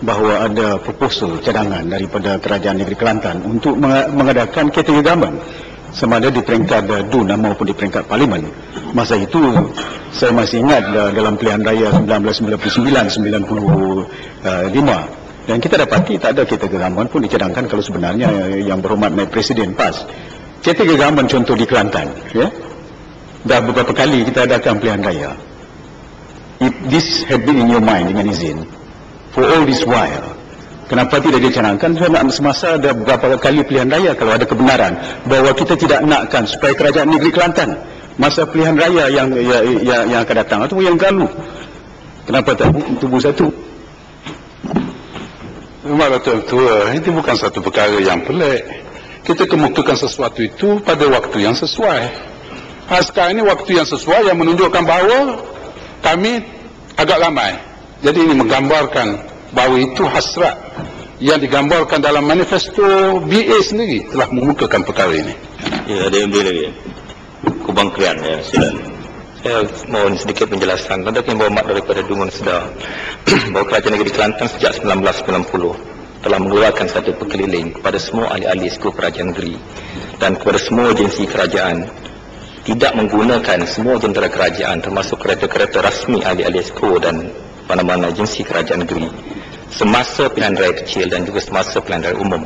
bahawa ada proposal cadangan daripada kerajaan negeri Kelantan untuk mengadakan caretaker government, sama ada di peringkat DUN maupun di peringkat parlimen. Masa itu saya masih ingat dalam pilihan raya 1999-95, dan kita dapati tak ada caretaker government pun dicadangkan, kalau sebenarnya yang berhormat naik Presiden PAS. Caretaker government contoh di Kelantan, ya, dah beberapa kali kita adakan pilihan raya. If this had been in your mind, dengan izin, for all this while, kenapa tidak dicadangkan semasa ada beberapa kali pilihan raya, kalau ada kebenaran bahawa kita tidak nakkan supaya kerajaan negeri Kelantan masa pilihan raya yang akan datang atau yang lalu, kenapa tak tubuh satu? Memang Datuk Tua, itu bukan satu perkara yang pelik. Kita kemukakan sesuatu itu pada waktu yang sesuai. Sekarang ini waktu yang sesuai yang menunjukkan bahawa kami agak lamai. Jadi ini menggambarkan bahawa itu hasrat yang digambarkan dalam manifesto BA sendiri telah memukakan perkara ini. Ya, ada yang boleh lagi. Kubang Krian, ya, sila. Saya mohon sedikit penjelasan. Ada yang berhormat daripada Dungun sedar bahawa kerajaan negeri Kelantan sejak 1990 telah mengeluarkan satu perkeliling kepada semua ahli-ahli esko kerajaan negeri dan kepada semua agensi kerajaan tidak menggunakan semua jentera kerajaan termasuk kereta-kereta rasmi ahli-ahli esko dan mana-mana agensi kerajaan negeri semasa pilihan raya kecil dan juga semasa pilihan raya umum,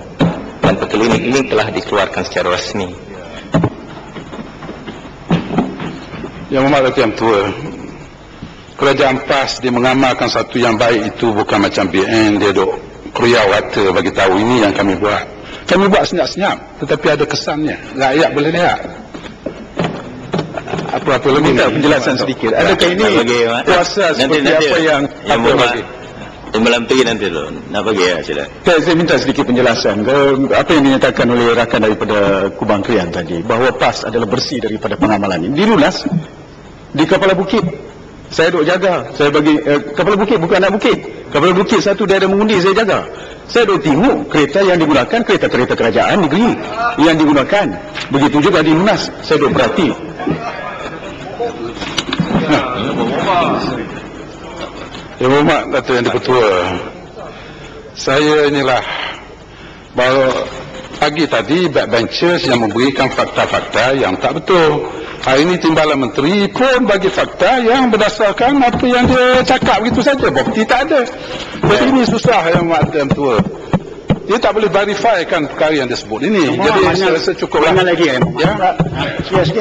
dan perkeliling ini telah dikeluarkan secara rasmi. Yang Berhormat Yang Tua, kerajaan PAS dia mengamalkan satu yang baik itu bukan macam BN, dia duk keruya wata bagi tahu ini yang kami buat. Kami buat senyap-senyap tetapi ada kesannya, rakyat boleh lihat. Apa-apa lagi minta penjelasan sedikit. Adakah ini kuasa seperti apa yang apa lagi? Malam pergi nanti lo, nak bagi ya sila. Saya minta sedikit penjelasan. Apa yang dinyatakan oleh rakan daripada Kubang Krian tadi, bahawa PAS adalah bersih daripada pengamalan ini. Di Lunas, di Kepala Bukit, saya duk jaga. Saya bagi Kepala Bukit bukan anak bukit. Kepala Bukit satu dia ada mengundi, saya jaga. Saya duk tengok kereta yang digunakan, kereta-kereta kerajaan negeri yang digunakan. Begitu juga di Lunas, saya duk perhati. Yang Berhormat Datuk Yang Di-Pertua, saya inilah Pagi tadi backbenchers yang memberikan fakta-fakta yang tak betul. Hari ini Timbalan Menteri pun bagi fakta yang berdasarkan apa yang dia cakap begitu saja. Bukti tak ada. Jadi ini susah yang Madam Tua. Dia tak boleh verifykan perkara yang dia sebut ini. Jadi saya rasa cukuplah. Banyak lagi ya. Ya.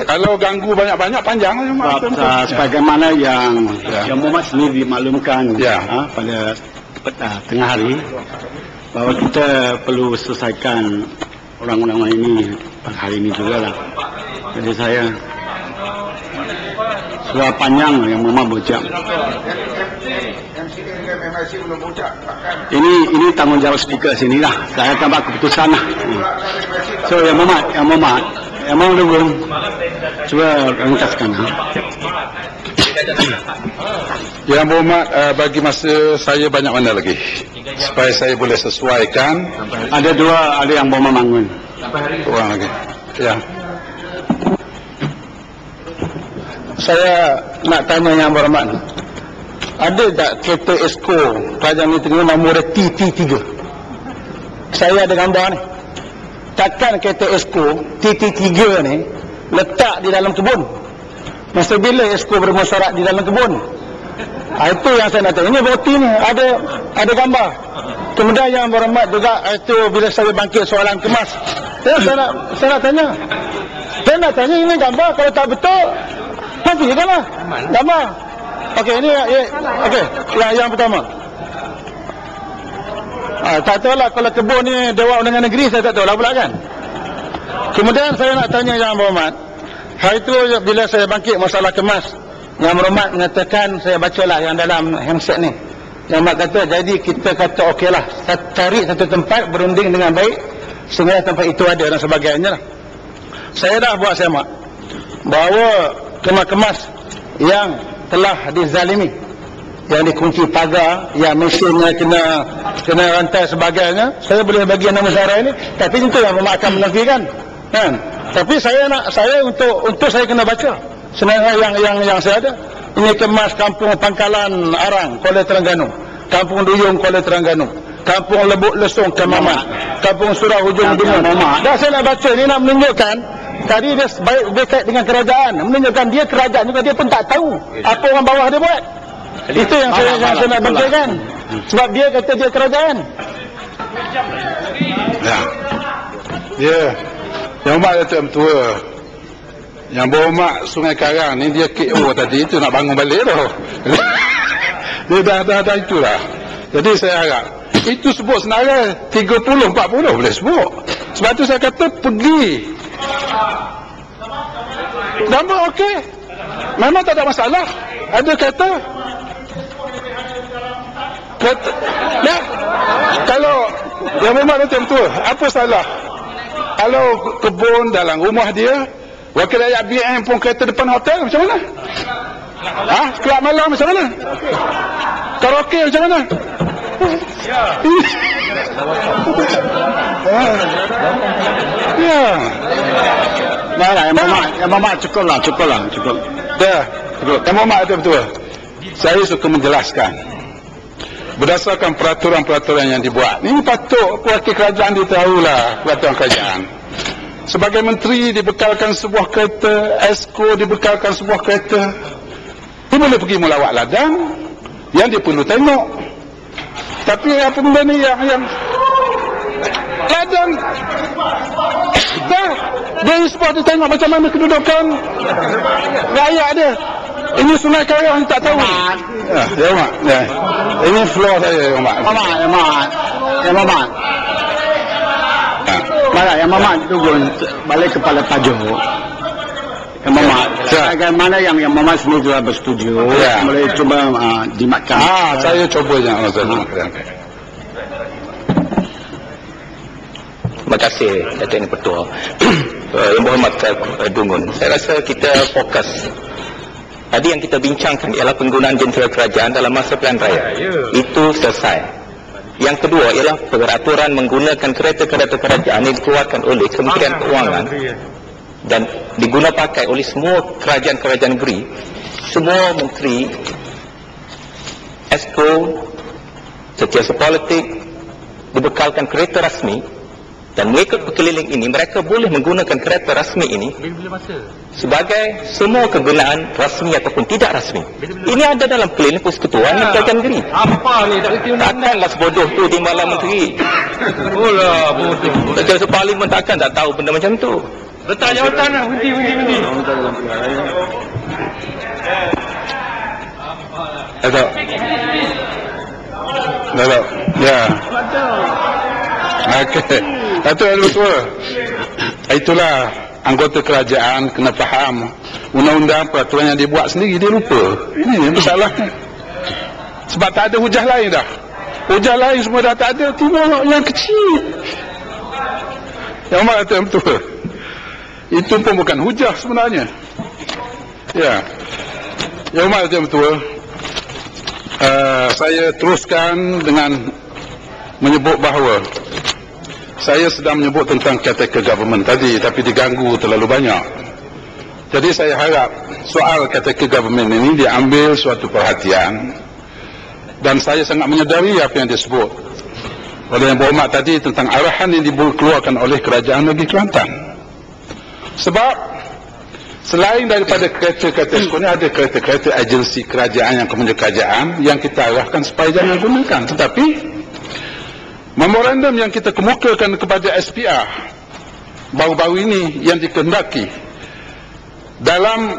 Kalau ganggu banyak-banyak panjang lah. Sebagaimana yang Muhammad sendiri dimaklumkan pada tengah hari, bahawa kita perlu selesaikan undang-undang ini pada hari ini juga lah. Jadi saya sudah panjang yang Muhammad bocak. Ini tanggungjawab speaker sini lah. Saya akan buat keputusan lah. So yang Muhammad dulu cuba ringkaskan. Yang Muhammad bagi masa saya banyak mana lagi supaya saya boleh sesuaikan. Ada yang Muhammad bangun. Kurang lagi. Ya. Saya nak tanya Yang Berhormat, ada tak kereta Esko Kerajaan Negeri nombor TT3? Saya ada gambar ni. Takkan kereta Esko TT3 ni letak di dalam kebun? Masa bila Esko bermusyarat di dalam kebun? Itu yang saya nak tanya. Ini bukti ni, ada gambar. Kemudian Yang Berhormat juga, itu bila saya bangkit soalan kemas, saya nak tanya. Saya nak tanya ini gambar, kalau tak betul nanti je lah gambar. Okey, ini okey, yang pertama. Tak tahu lah kalau kebun ni Dewan Undangan Negeri, saya tak tahu lah pula kan. Kemudian saya nak tanya Yang Berhormat, hari itu bila saya bangkit masalah kemas, Yang Berhormat mengatakan, saya bacalah yang dalam handset ni, Yang Berhormat kata, jadi kita kata okeylah, cari satu tempat berunding dengan baik sehingga tempat itu ada dan sebagainya lah. Saya dah buat semak bahawa kemas-kemas yang telah dizalimi, yang dikunci pagar, yang mesinnya kena rantai sebagainya, saya boleh bagi nama saya ini, tapi itu yang Muhammad akan menafikan kan. Tapi saya untuk saya kena baca sebenarnya yang saya ada. Ini kemas Kampung Pangkalan Arang, Kuala Terengganu, Kampung Duyung, Kuala Terengganu, Kampung Lebuk Lesung, Kemamat, Kampung Surau Hujung Dungun. Dah saya nak baca ini, nak menunjukkan tadi dia berkait dengan kerajaan, menunjukkan dia kerajaan juga, dia pun tak tahu apa orang bawah dia buat. Itu yang saya nak bangkitkan. Sebab dia kata dia kerajaan. Ya. Yang Mak kata tua. Yang Berhormat Sungai Karang ni dia KO tadi itu nak bangun balik tu. Dia dah itulah. Jadi saya harap itu sebut senarai 30-40 boleh sebut. Sebab tu saya kata pergi. Gambar okey. Memang tak ada masalah. Ada kata ya, kalau yang memang macam tu, apa salah? Kalau kebun dalam rumah dia, wakil rakyat BM pun kereta depan hotel, macam mana? Kelab malam macam mana? Karaoke macam mana? Ya. Yang Muhammad cukup. Dah. Yang Muhammad ada betul. Saya suka menjelaskan. Berdasarkan peraturan-peraturan yang dibuat. Ini patut wakil kerajaan ditahulah peraturan kerajaan. Sebagai menteri dibekalkan sebuah kereta, Esko dibekalkan sebuah kereta. Dia boleh pergi melawat ladang yang dia perlu tengok. Tapi apa benda ni yang ladang dia sebab dia tengok macam mana kedudukan rakyat dia. Ini Sungai Karang tak tahu. Ya Mak. Ini floor saya Mak. Yang Muhammad. Yang Muhammad turun balik kepala tajuk. Yang Muhammad. Bagaimana yang Muhammad sendiri juga bersetuju. Boleh cuba jimatkan. Saya cuba jangan Terima kasih Datuk Yang Pertua. Yang Berhormat Dungun, saya rasa kita fokus. Tadi yang kita bincangkan ialah penggunaan jentera kerajaan dalam masa pilihan raya. Itu selesai. Yang kedua ialah peraturan menggunakan kereta-kereta kerajaan yang dikeluarkan oleh Kementerian Keuangan dan diguna pakai oleh semua kerajaan-kerajaan negeri. Semua menteri, Esko, setiausaha politik dibekalkan kereta rasmi Dan mengikut berkeliling ini, mereka boleh menggunakan kereta rasmi ini sebagai semua kegunaan rasmi ataupun tidak rasmi. Ini ada dalam keliling persekutuan kerajaan negeri. Apa ni? Tak kerti undang-undang. Takkanlah sebodoh tu timbalan menteri. Bolah bodoh. Kerja parlimen takkan tak tahu benda macam tu. Letak jawatan lah. Henti. Datuk. Ya. Okey. Datuk yang betul. Itulah anggota kerajaan kena faham undang-undang peraturan yang dibuat sendiri dia lupa. Ini masalahnya. Sebab tak ada hujah lain dah. Hujah lain semua dah tak ada. Tengok yang kecil. Yang mana tu yang betul. Itu pun bukan hujah sebenarnya. Ya. Yang mana tu yang betul. Saya teruskan dengan menyebut bahawa saya sedang menyebut tentang caretaker government tadi, tapi diganggu terlalu banyak. Jadi saya harap soal caretaker government ini diambil suatu perhatian, dan saya sangat menyedari apa yang disebut oleh Yang Berhormat tadi tentang arahan yang dikeluarkan oleh Kerajaan Negeri Kelantan. Sebab selain daripada kereta-kereta sekolah, ada kereta-kereta agensi kerajaan yang kemudian kerajaan yang kita arahkan supaya jangan gunakan. Tetapi memorandum yang kita kemukakan kepada SPR baru-baru ini yang dikehendaki dalam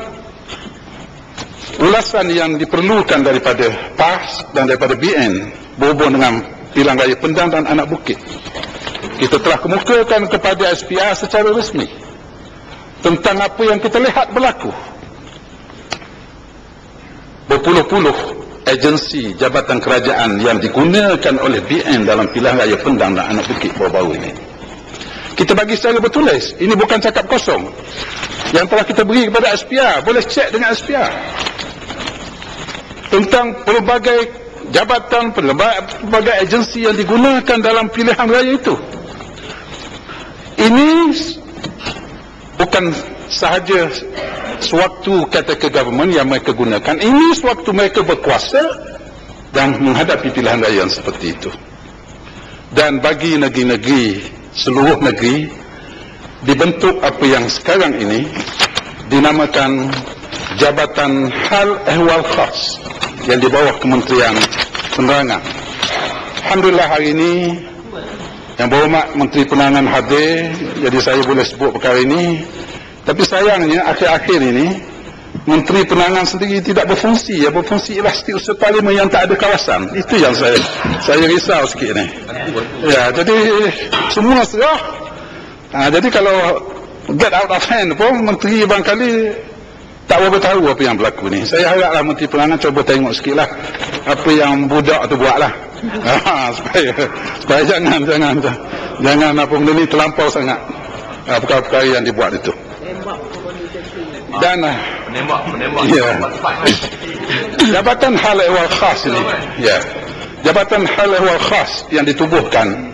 ulasan yang diperlukan daripada PAS dan daripada BN berhubung dengan pilihan raya Pendang dan Anak Bukit, kita telah kemukakan kepada SPR secara resmi tentang apa yang kita lihat berlaku. Berpuluh-puluh agensi jabatan kerajaan yang digunakan oleh BN dalam pilihan raya Pendang dan Anak Bukit baru-baru ini. Kita bagi secara bertulis. Ini bukan cakap kosong yang telah kita beri kepada SPR. Boleh cek dengan SPR tentang pelbagai jabatan, pelbagai agensi yang digunakan dalam pilihan raya itu. Ini bukan sahaja sewaktu caretaker government yang mereka gunakan, ini sewaktu mereka berkuasa dan menghadapi pilihan raya yang seperti itu. Dan bagi negeri-negeri, seluruh negeri, dibentuk apa yang sekarang ini dinamakan Jabatan Hal Ehwal Khas yang di bawah Kementerian Penerangan. Alhamdulillah hari ini Yang Berhormat Menteri Penerangan hadir, jadi saya boleh sebut perkara ini. Tapi sayangnya akhir-akhir ini Menteri Penerangan sendiri tidak berfungsi. Yang berfungsi ialah setiausaha parlimen yang tak ada kawasan. Itu yang saya risau sikit ni. Ya, jadi semua serah. Jadi kalau get out of hand pun Menteri barangkali tak berapa tahu apa yang berlaku ni. Saya haraplah Menteri Penerangan cuba tengok sikit lah apa yang budak tu buat lah. supaya jangan apa benda ni terlampau sangat perkara-perkara yang dibuat itu. Dan ya, Jabatan Hal Ehwal Khas ini, ya, Jabatan Hal Ehwal Khas yang ditubuhkan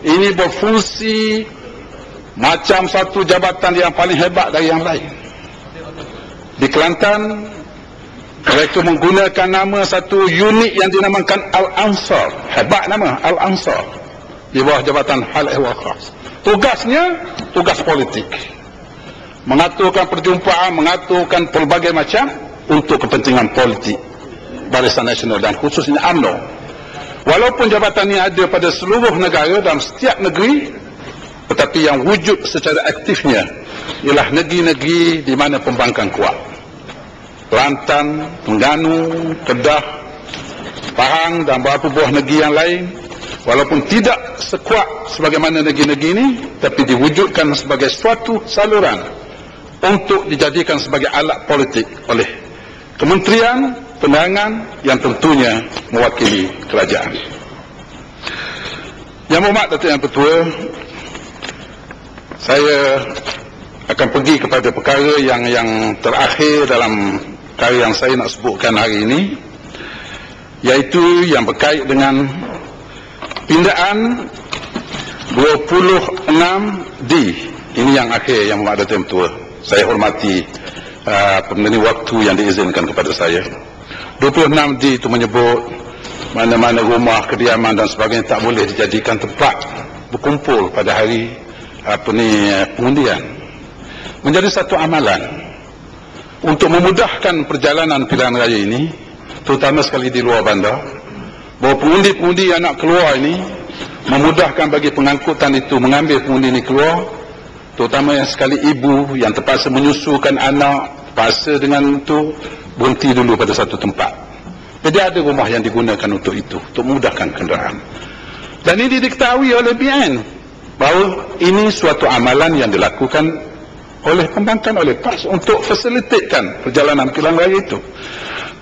ini berfungsi macam satu jabatan yang paling hebat dari yang lain. Di Kelantan mereka menggunakan nama satu unit yang dinamakan Al-Ansar. Hebat nama, Al-Ansar, di bawah Jabatan Hal Ehwal Khas. Tugasnya tugas politik, mengaturkan perjumpaan, mengaturkan pelbagai macam untuk kepentingan politik Barisan Nasional dan khususnya UMNO. Walaupun jabatan ini ada pada seluruh negara dalam setiap negeri, tetapi yang wujud secara aktifnya ialah negeri-negeri di mana pembangkang kuat. Kelantan, Terengganu, Kedah, Pahang dan beberapa buah negeri yang lain, walaupun tidak sekuat sebagaimana negeri-negeri ini, tapi diwujudkan sebagai suatu saluran untuk dijadikan sebagai alat politik oleh Kementerian Penerangan yang tentunya mewakili kerajaan. Yang Berhormat Datuk Yang Ketua, saya akan pergi kepada perkara yang terakhir dalam perkara yang saya nak sebutkan hari ini, iaitu yang berkait dengan pindaan 26D. Ini yang akhir yang Berhormat Datuk Yang Ketua. Saya hormati penghuni waktu yang diizinkan kepada saya. 26D itu menyebut mana-mana rumah, kediaman dan sebagainya tak boleh dijadikan tempat berkumpul pada hari pengundian menjadi satu amalan untuk memudahkan perjalanan pilihan raya ini, terutama sekali di luar bandar, bahawa pengundi-pengundi yang nak keluar ini memudahkan bagi pengangkutan itu mengambil pengundi ini keluar, terutama yang sekali ibu yang terpaksa menyusukan anak, terpaksa dengan itu berhenti dulu pada satu tempat. Jadi ada rumah yang digunakan untuk itu, untuk memudahkan kenderaan. Dan ini diketahui oleh BN bahawa ini suatu amalan yang dilakukan oleh pembangkang, oleh PAS untuk fasilitkan perjalanan pilihan raya itu.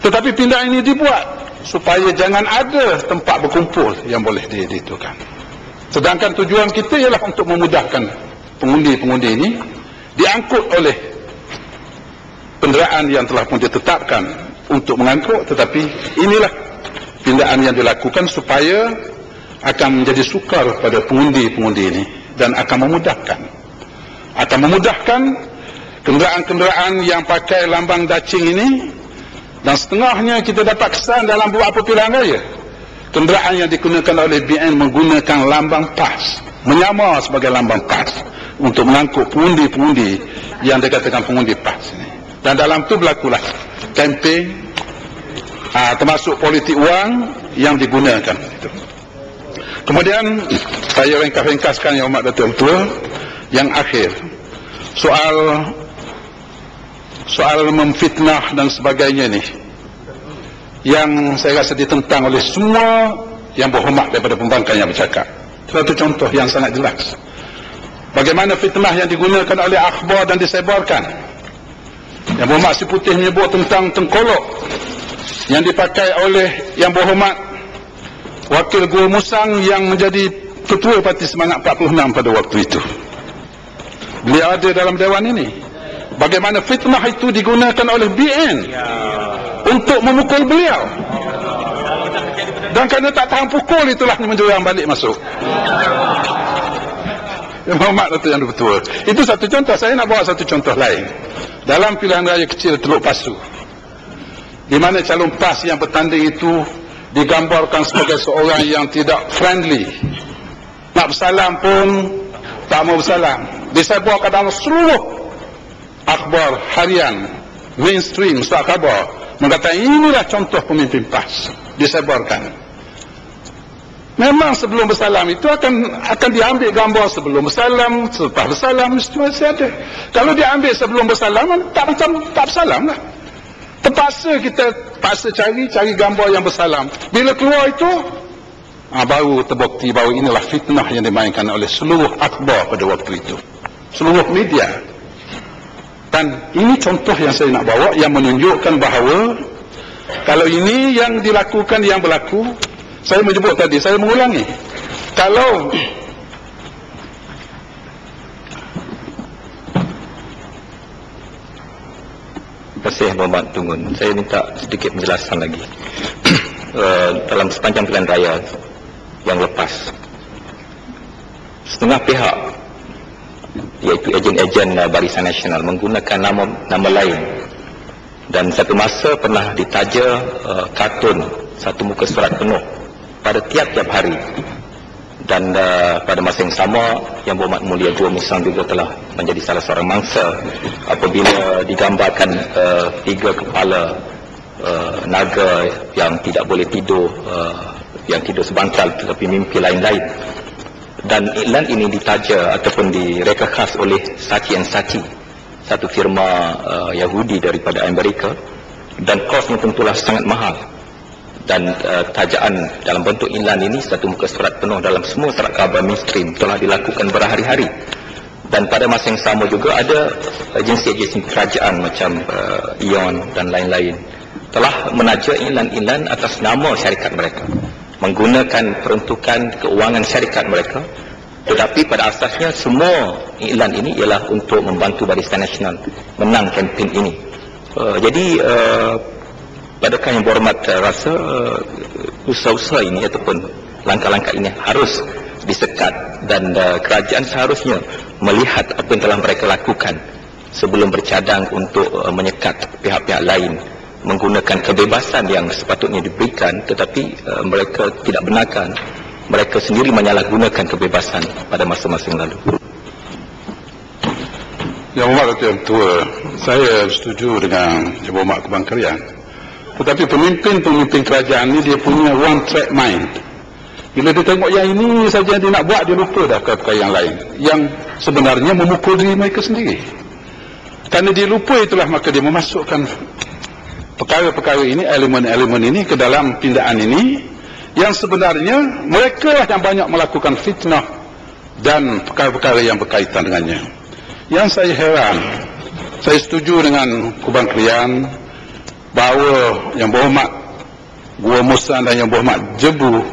Tetapi pindah ini dibuat supaya jangan ada tempat berkumpul yang boleh ditentukan. Sedangkan tujuan kita ialah untuk memudahkan pengundi-pengundi ini diangkut oleh kenderaan yang telah pun ditetapkan untuk mengangkut, tetapi inilah pindaan yang dilakukan supaya akan menjadi sukar pada pengundi-pengundi ini dan akan memudahkan kenderaan-kenderaan yang pakai lambang dacing ini. Dan setengahnya kita dapat kesan dalam beberapa pilihan raya, kenderaan yang digunakan oleh BN menggunakan lambang PAS, menyamar sebagai lambang PAS untuk mengangkut pengundi-pengundi yang dikatakan pengundi PAS ini. Dan dalam itu berlakulah kempen, termasuk politik wang yang digunakan. Kemudian saya ringkas-ringkaskan yang hormat Datuk Ketua, yang akhir soal memfitnah dan sebagainya ni, yang saya rasa ditentang oleh semua yang berhormat daripada pembangkang yang bercakap. Satu contoh yang sangat jelas bagaimana fitnah yang digunakan oleh akhbar dan disebarkan. Yang berhormat Si Putih menyebut tentang tengkolok yang dipakai oleh yang berhormat Wakil Guru Musang yang menjadi Ketua Parti Semangat 46 pada waktu itu. Beliau ada dalam dewan ini. Bagaimana fitnah itu digunakan oleh BN untuk memukul beliau, dan kerana tak tahan pukul itulah menjurang balik masuk. Yang hormat Datuk Yang Ketua, itu satu contoh. Saya nak bawa satu contoh lain dalam pilihan raya kecil Teluk Pasu, di mana calon PAS yang bertanding itu digambarkan sebagai seorang yang tidak friendly, nak bersalam pun tak mau bersalam. Disebarkan dalam seluruh akhbar harian mainstream, surat khabar mengatakan inilah contoh pemimpin PAS, disebarkan. Memang sebelum bersalam itu akan diambil gambar sebelum bersalam, selepas bersalam, masih ada. Kalau diambil sebelum bersalam, tak bersalam lah. Terpaksa kita cari gambar yang bersalam. Bila keluar itu, baru terbukti bahawa inilah fitnah yang dimainkan oleh seluruh akhbar pada waktu itu, seluruh media. Dan ini contoh yang saya nak bawa yang menunjukkan bahawa kalau ini yang dilakukan, yang berlaku, saya menyebut tadi, saya mengulangi, kalau Terima kasih Muhammad Tungun. Saya minta sedikit penjelasan lagi. Dalam sepanjang pilihan raya yang lepas, setengah pihak, iaitu ejen-ejen Barisan Nasional, menggunakan nama lain, dan satu masa pernah ditaja kartun satu muka surat penuh pada tiap-tiap hari. Dan pada masa yang sama, Yang Berhormat Mulia Guru Musang juga telah menjadi salah seorang mangsa apabila digambarkan 3 kepala naga yang tidak boleh tidur, yang tidur sebantal tetapi mimpi lain-lain. Dan iklan ini ditaja ataupun direka khas oleh Saatchi & Saatchi, satu firma Yahudi daripada Amerika, dan kosnya tentulah sangat mahal. Dan tajaan dalam bentuk iklan ini, satu muka surat penuh dalam semua surat khabar mainstream, telah dilakukan berhari-hari. Dan pada masa yang sama juga ada agensi-agensi kerajaan macam Ion dan lain-lain telah menaja iklan-iklan atas nama syarikat mereka, menggunakan peruntukan keuangan syarikat mereka. Tetapi pada asasnya semua iklan ini ialah untuk membantu Barisan Nasional menang kempen ini. Jadi adakah Yang Berhormat rasa usaha-usaha ini ataupun langkah-langkah ini harus disekat, dan kerajaan seharusnya melihat apa yang telah mereka lakukan sebelum bercadang untuk menyekat pihak-pihak lain menggunakan kebebasan yang sepatutnya diberikan, tetapi mereka tidak benarkan mereka sendiri menyalahgunakan kebebasan pada masa-masa yang lalu. Yang Berhormat Ketua Yang Tua, saya setuju dengan Yang Berhormat Kebangkarian. Tetapi pemimpin kerajaan ni dia punya one track mind. Bila dia tengok yang ini saja dia nak buat, dia lupa dah perkara yang lain yang sebenarnya memukul diri mereka sendiri. Kerana dia lupa itulah, maka dia memasukkan perkara-perkara ini, elemen-elemen ini ke dalam pindaan ini, yang sebenarnya mereka lah yang banyak melakukan fitnah dan perkara-perkara yang berkaitan dengannya. Yang saya heran, saya setuju dengan Kebangkarian bahawa Yang Berhormat Gua Musang dan Yang Berhormat Jebu,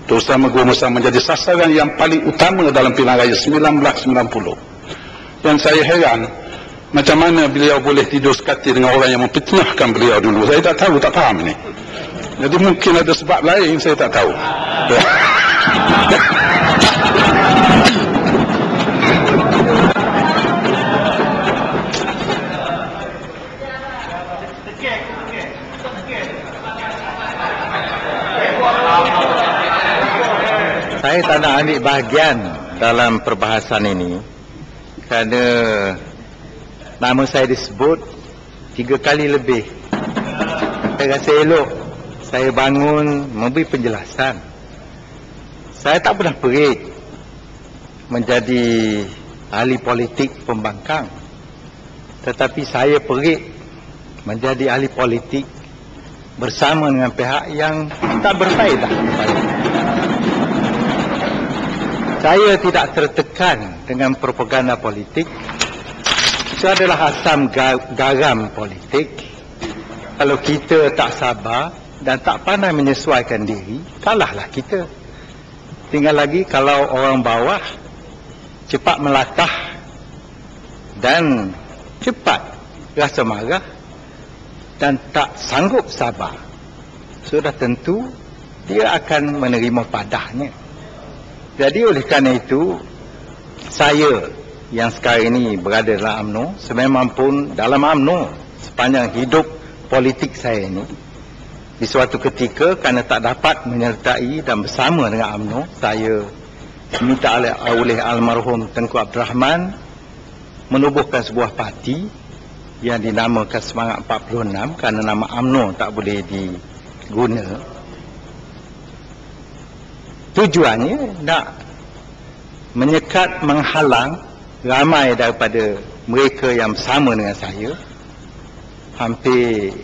terutama Gua Musang, menjadi sasaran yang paling utama dalam pilihan raya 1990. Yang saya heran, macam mana beliau boleh tidur sekati dengan orang yang memfitnahkan beliau dulu. Saya tak tahu, tak faham ni. Jadi mungkin ada sebab lain, saya tak tahu. Saya tak nak ambil bahagian dalam perbahasan ini kerana nama saya disebut 3 kali lebih. Saya rasa elok saya bangun memberi penjelasan. Saya tak pernah perit menjadi ahli politik pembangkang, tetapi saya perit menjadi ahli politik bersama dengan pihak yang tak berfaedah. Saya tidak tertekan dengan propaganda politik. Itu adalah asam garam politik. Kalau kita tak sabar dan tak pandai menyesuaikan diri, kalahlah kita. Tinggal lagi kalau orang bawah cepat melakah dan cepat rasa marah dan tak sanggup sabar, sudah tentu dia akan menerima padahnya. Jadi oleh kerana itu, saya yang sekarang ini berada dalam UMNO, sememang pun dalam UMNO sepanjang hidup politik saya ini, di suatu ketika kerana tak dapat menyertai dan bersama dengan UMNO, saya diminta oleh almarhum Tengku Abdul Rahman menubuhkan sebuah parti yang dinamakan Semangat 46 kerana nama UMNO tak boleh diguna. Tujuannya nak menyekat, menghalang ramai daripada mereka yang bersama dengan saya, hampir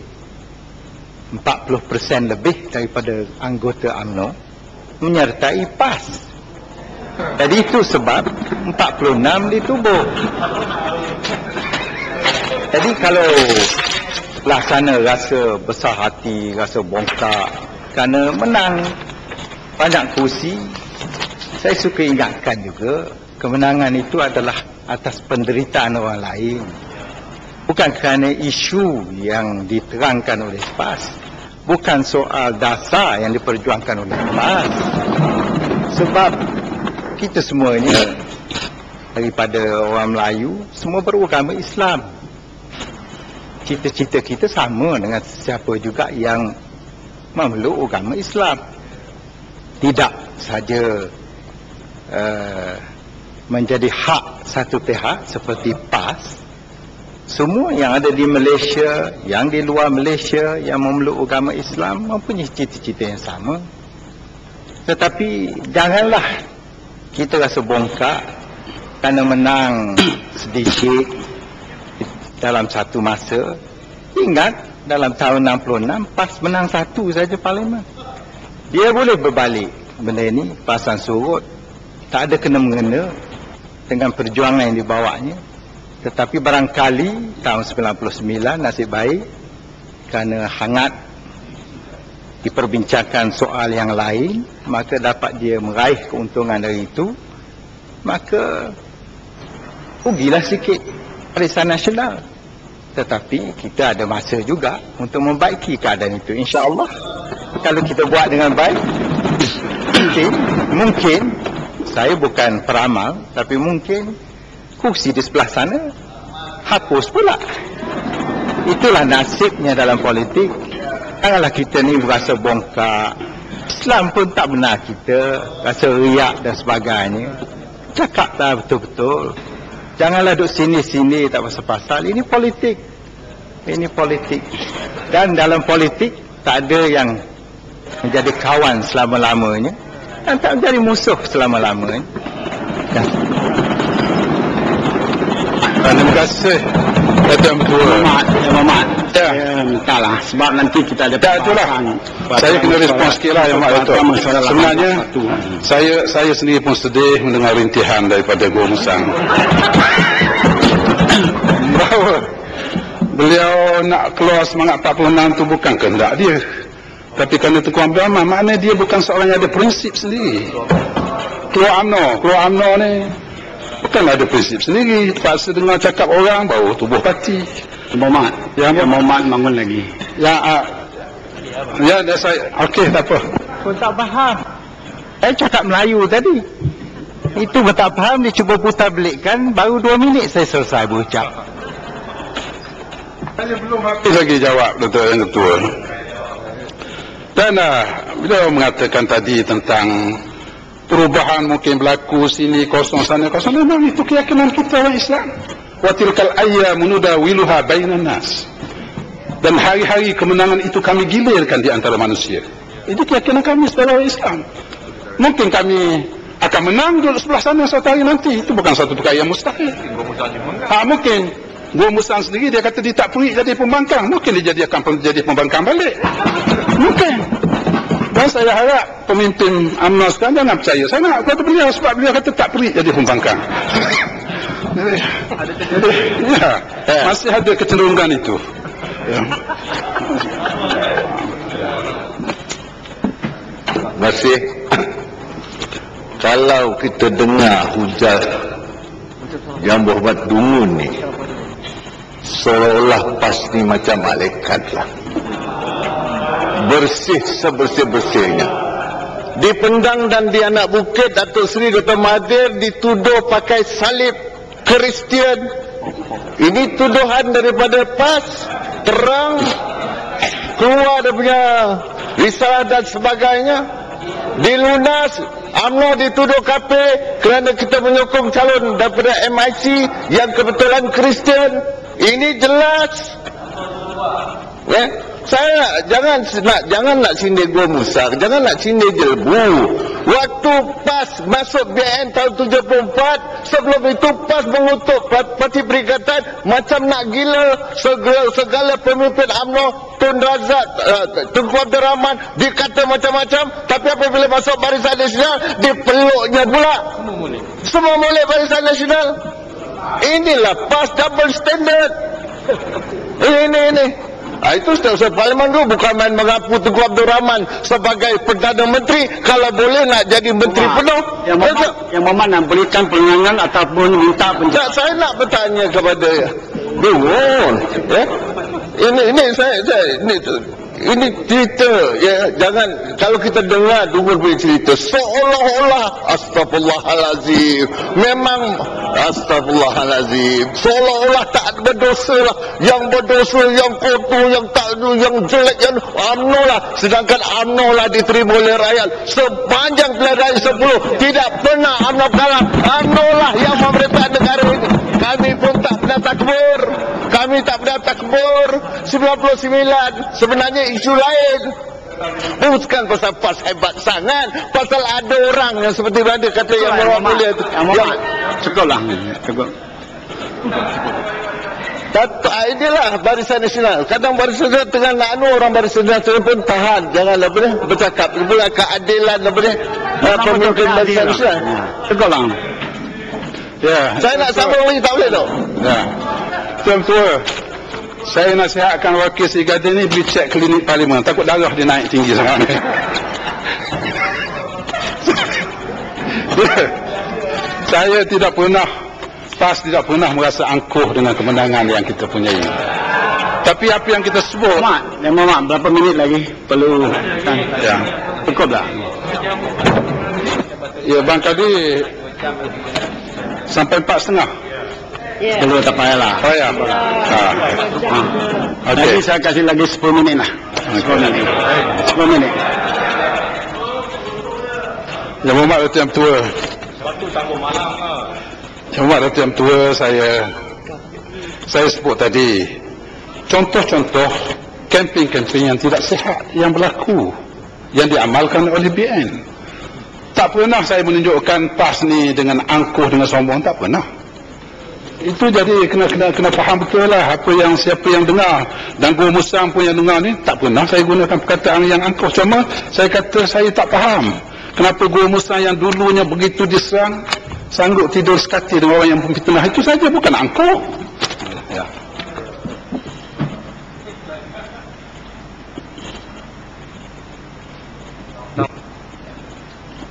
40% lebih daripada anggota UMNO menyertai PAS. Jadi itu sebab 46 ditubuh. Jadi kalau laksana rasa besar hati, rasa bongkak kerana menang banyak kursi, saya suka ingatkan juga kemenangan itu adalah atas penderitaan orang lain, bukan kerana isu yang diterangkan oleh PAS, bukan soal dasar yang diperjuangkan oleh PAS. Sebab kita semua ini daripada orang Melayu, semua beragama Islam. Cita-cita kita sama dengan siapa juga yang memeluk agama Islam. Tidak saja menjadi hak satu pihak seperti PAS. Semua yang ada di Malaysia, yang di luar Malaysia, yang memeluk agama Islam mempunyai cita-cita yang sama. Tetapi janganlah kita rasa bongkak kerana menang sedikit dalam satu masa. Ingat dalam tahun 66 PAS menang satu saja parlimen. Dia boleh berbalik benda ini, pasang surut, tak ada kena-mengena dengan perjuangan yang dibawanya. Tetapi barangkali tahun 99 nasib baik kerana hangat diperbincangkan soal yang lain, maka dapat dia meraih keuntungan dari itu, maka rugilah sikit Barisan Nasional. Tetapi kita ada masa juga untuk membaiki keadaan itu, insya-Allah. Kalau kita buat dengan baik, mungkin saya bukan peramal, tapi mungkin kursi di sebelah sana hapus pula. Itulah nasibnya dalam politik. Janganlah kita ni berasa bongkak, Islam pun tak benar kita rasa riak dan sebagainya. Cakap tak betul-betul. Janganlah duduk sini-sini tak pasal-pasal. Ini politik. Ini politik. Dan dalam politik tak ada yang menjadi kawan selama-lamanya dan tak menjadi musuh selama-lamanya. Terima kasih Datuk Ketua. Muhammad. Saya mintalah sebab nanti kita ada itulah. Saya kena respon sikit lah yang Mak Datuk. Sebenarnya saya sendiri pun sedih mendengar rintihan daripada Guru Musang. Bahawa beliau nak keluar semangat 46 tu bukan kehendak dia. Tapi kerana Tengku Abdul Rahman, maknanya dia bukan seorang yang ada prinsip sendiri. Keluar UMNO ni bukanlah ada prinsip sendiri. Paksa dengar cakap orang baru tubuh parti. Muhammad. Ya, Muhammad bangun lagi. Ya, saya okey, tak apa. Kau tak faham. Saya cakap Melayu tadi. Itu tak faham, dia cuba putar belikkan, baru 2 minit saya selesai berucap. Saya belum habis lagi jawab Datuk Yang Ketua. Dan beliau mengatakan tadi tentang perubahan mungkin berlaku sini kosong sana kosong. Memang itu keyakinan kita orang Islam. Wa tilkal ayyamu nudawiluha bainan nas. Dan hari-hari kemenangan itu kami gilirkan di antara manusia. Itu keyakinan kami sebagai orang Islam. Mungkin kami akan menang di sebelah sana suatu hari nanti. Itu bukan satu perkara yang mustahil. Mungkin Guru Musang sendiri dia kata dia tak perik jadi pembangkang. Mungkin dia akan jadi pembangkang balik. Mungkin. Dan saya harap pemimpin UMNO sekarang jangan percaya. Saya nak kata beliau sebab beliau kata tak perik jadi pembangkang. Ya, masih ada kecenderungan itu. Ya. Masih kalau kita dengar hujah Yang Berhormat Dungun ni seolah-olah pasti macam malaikat lah, bersih sebersih-bersihnya. Di Pendang dan di Anak Bukit, Datuk Seri Dr. Mahathir dituduh pakai salib Kristian. Ini tuduhan daripada PAS, terang keluar dia punya risalah dan sebagainya. Di Lunas, UMNO dituduh KP kerana kita menyokong calon daripada MIC yang kebetulan Kristian. Ini jelas. Ya, saya jangan nak sindir Guru Musang, jangan nak sindir Jelbu. Waktu PAS masuk BN tahun 74, sebelum itu PAS mengutuk Parti Perikatan macam nak gila. Segala pemimpin UMNO, Tun Razak, Tengku Abdul Rahman dikata macam-macam, tapi apabila masuk Barisan Nasional dipeluknya pula. Semua molek Barisan Nasional. Inilah PAS double standard. Ini. Itu setiap parlimen tu bukan main mengapu Tengku Abdul Rahman sebagai Perdana Menteri. Kalau boleh nak jadi Menteri penuh. Yang Muhammad nak berikan penerangan ataupun minta penjelasan. Saya nak bertanya kepada Dungun. Ya? Ini cerita, ya, jangan kalau kita dengar Dungun punya cerita seolah-olah astagfirullahalazim, memang astagfirullahalazim, seolah-olah tak berdosa lah, yang berdosa, yang kotor, yang tak, yang jelek, yang UMNO lah, sedangkan UMNO lah diterima oleh rakyat sepanjang pilihan raya 10, tidak pernah UMNO kalah. UMNO lah yang memerintah negara ini. Kami pun tak pernah takbur. Kami tak pernah takbur. 99 sebenarnya isu lain. Bukan pasal PAS hebat sangat, pasal ada orang yang seperti mana kata Yang Berhormat Mulia tu. Sekolah. Inilah Barisan Nasional. Kadang Barisan Nasional tengah nak orang Barisan Nasional pun tahan. Janganlah boleh bercakap. Boleh keadilan boleh pemimpin Barisan Nasional. Sekolah. Ya. Saya nak sambung lagi tak boleh tak? Ya. Tuan-tuan, saya nasihatkan wakil Seri Gading ni pergi cek klinik parlimen. Takut darah dia naik tinggi sangat. Saya tidak pernah, PAS tidak pernah merasa angkuh dengan kemenangan yang kita punyai. Tapi apa yang kita sebut, Muhammad, berapa minit lagi perlu? Ya, cukup tak? Ya, barangkali sampai 4:30. Ya. Perlu tak payahlah. Oh ya. Okey. Jadi saya kasih lagi 10 minit lah. 10 minit. Yang Muhammad Datuk Yang Tua. Yang Muhammad Datuk Yang Tua, saya sebut tadi contoh-contoh kempen-kempen yang tidak sihat yang berlaku, yang diamalkan oleh BN. Tak pernah saya menunjukkan PAS ni dengan angkuh, dengan sombong, tak pernah. Itu jadi kena faham betul lah apa yang siapa yang dengar, dan Guru Musang pun yang dengar ni, tak pernah saya gunakan perkataan yang angkuh. Cuma saya kata saya tak faham kenapa Guru Musang yang dulunya begitu diserang sanggup tidur sekati dengan orang yang memfitnah. Itu saja, bukan angkuh. Ya.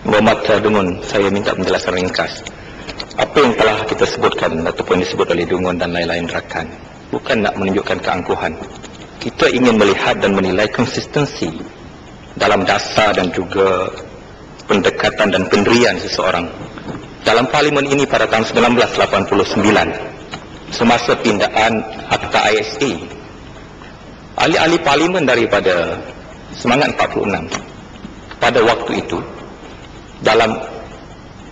Muhammad Dungun, saya minta penjelasan ringkas. Apa yang telah kita sebutkan ataupun disebut oleh Dungun dan lain-lain rakan bukan nak menunjukkan keangkuhan. Kita ingin melihat dan menilai konsistensi dalam dasar dan juga pendekatan dan pendirian seseorang. Dalam parlimen ini pada tahun 1989, semasa pindaan Akta ISA, ahli-ahli parlimen daripada Semangat 46 pada waktu itu dalam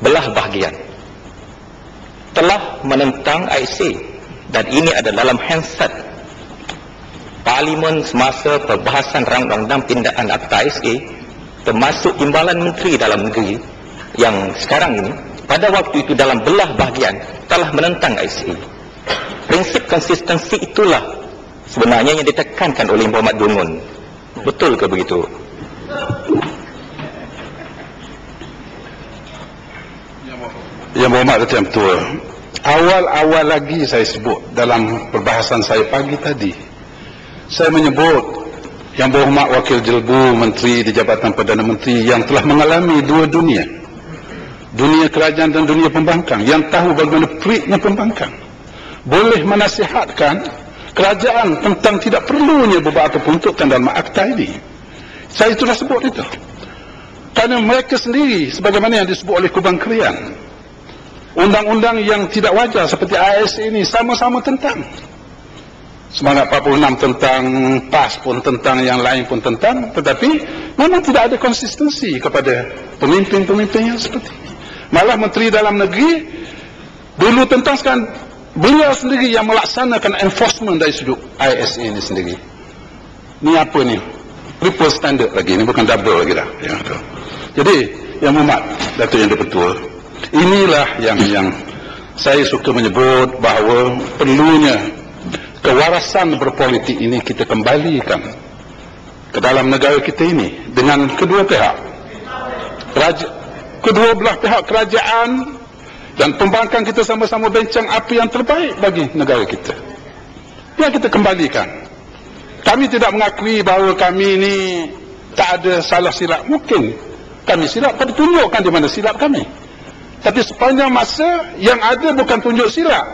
belah bahagian telah menentang ISA, dan ini ada dalam handset parlimen semasa perbahasan rang undang pindaan Akta ISA, termasuk Timbalan Menteri Dalam Negeri yang sekarang ini pada waktu itu dalam belah bahagian telah menentang ISA. Prinsip konsistensi itulah sebenarnya yang ditekankan oleh Muhammad Dungun. Betul ke begitu? Yang Muhammad Datuk Yang Tua, awal-awal lagi saya sebut dalam perbahasan saya pagi tadi, saya menyebut Yang Berhormat Wakil Jelbu Menteri di Jabatan Perdana Menteri yang telah mengalami dua dunia, dunia kerajaan dan dunia pembangkang, yang tahu bagaimana periknya pembangkang, boleh menasihatkan kerajaan tentang tidak perlunya beberapa peruntukan dalam akta ini. Saya sudah sebut itu. Kerana mereka sendiri, sebagaimana yang disebut oleh Kubang Krian, undang-undang yang tidak wajar seperti ISA ini sama-sama tentang. Semangat 46 tentang, PAS pun tentang, yang lain pun tentang, tetapi memang tidak ada konsistensi kepada pemimpin-pemimpin yang seperti ini. Malah Menteri Dalam Negeri dulu tentang, sekarang beliau sendiri yang melaksanakan enforcement dari sudut ISA ini sendiri. Ni apa ni? Triple standard lagi, ni bukan double lagi dah. Ya, jadi Yang Muhammad Datuk Yang Dipertua, inilah yang saya suka menyebut bahawa perlunya kewarasan berpolitik ini kita kembalikan ke dalam negara kita ini dengan kedua pihak, kedua belah pihak, kerajaan dan pembangkang. Kita sama-sama bincang apa yang terbaik bagi negara kita. Yang kita kembalikan. Kami tidak mengakui bahawa kami ini tak ada salah silap. Mungkin kami silap, tapi tunjukkan di mana silap kami. Tapi sepanjang masa yang ada bukan tunjuk silap,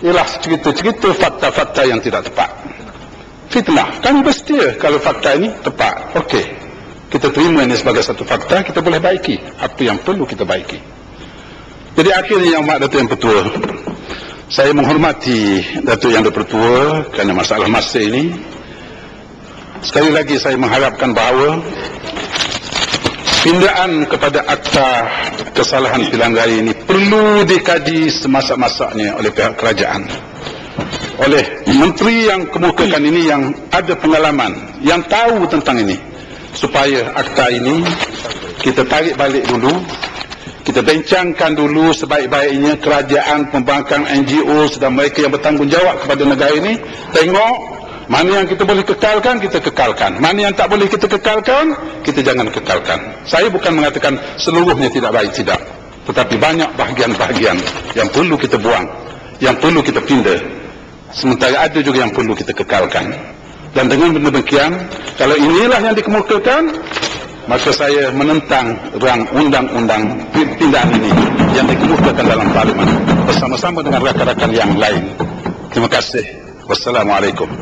ialah cerita-cerita fakta-fakta yang tidak tepat, fitnah. Kami bersedia kalau fakta ini tepat. Okey, kita terima ini sebagai satu fakta, kita boleh baiki apa yang perlu kita baiki. Jadi akhirnya Yang Mak Datuk Yang Pertua, saya menghormati Datuk Yang Dipertua kerana masalah masa ini. Sekali lagi saya mengharapkan bahawa pindaan kepada akta kesalahan pilihan raya ini perlu dikaji semasak-masaknya oleh pihak kerajaan, oleh menteri yang kemukakan ini yang ada pengalaman, yang tahu tentang ini, supaya akta ini kita tarik balik dulu, kita bincangkan dulu sebaik-baiknya. Kerajaan, pembangkang, NGO dan mereka yang bertanggungjawab kepada negara ini, tengok mana yang kita boleh kekalkan, kita kekalkan. Mana yang tak boleh kita kekalkan, kita jangan kekalkan. Saya bukan mengatakan seluruhnya tidak baik, tidak. Tetapi banyak bahagian-bahagian yang perlu kita buang, yang perlu kita pindah. Sementara ada juga yang perlu kita kekalkan. Dan dengan demikian, kalau inilah yang dikemukakan, maka saya menentang rang undang-undang pindaan ini yang dikemukakan dalam parlimen bersama-sama dengan rakan-rakan yang lain. Terima kasih. Wassalamualaikum.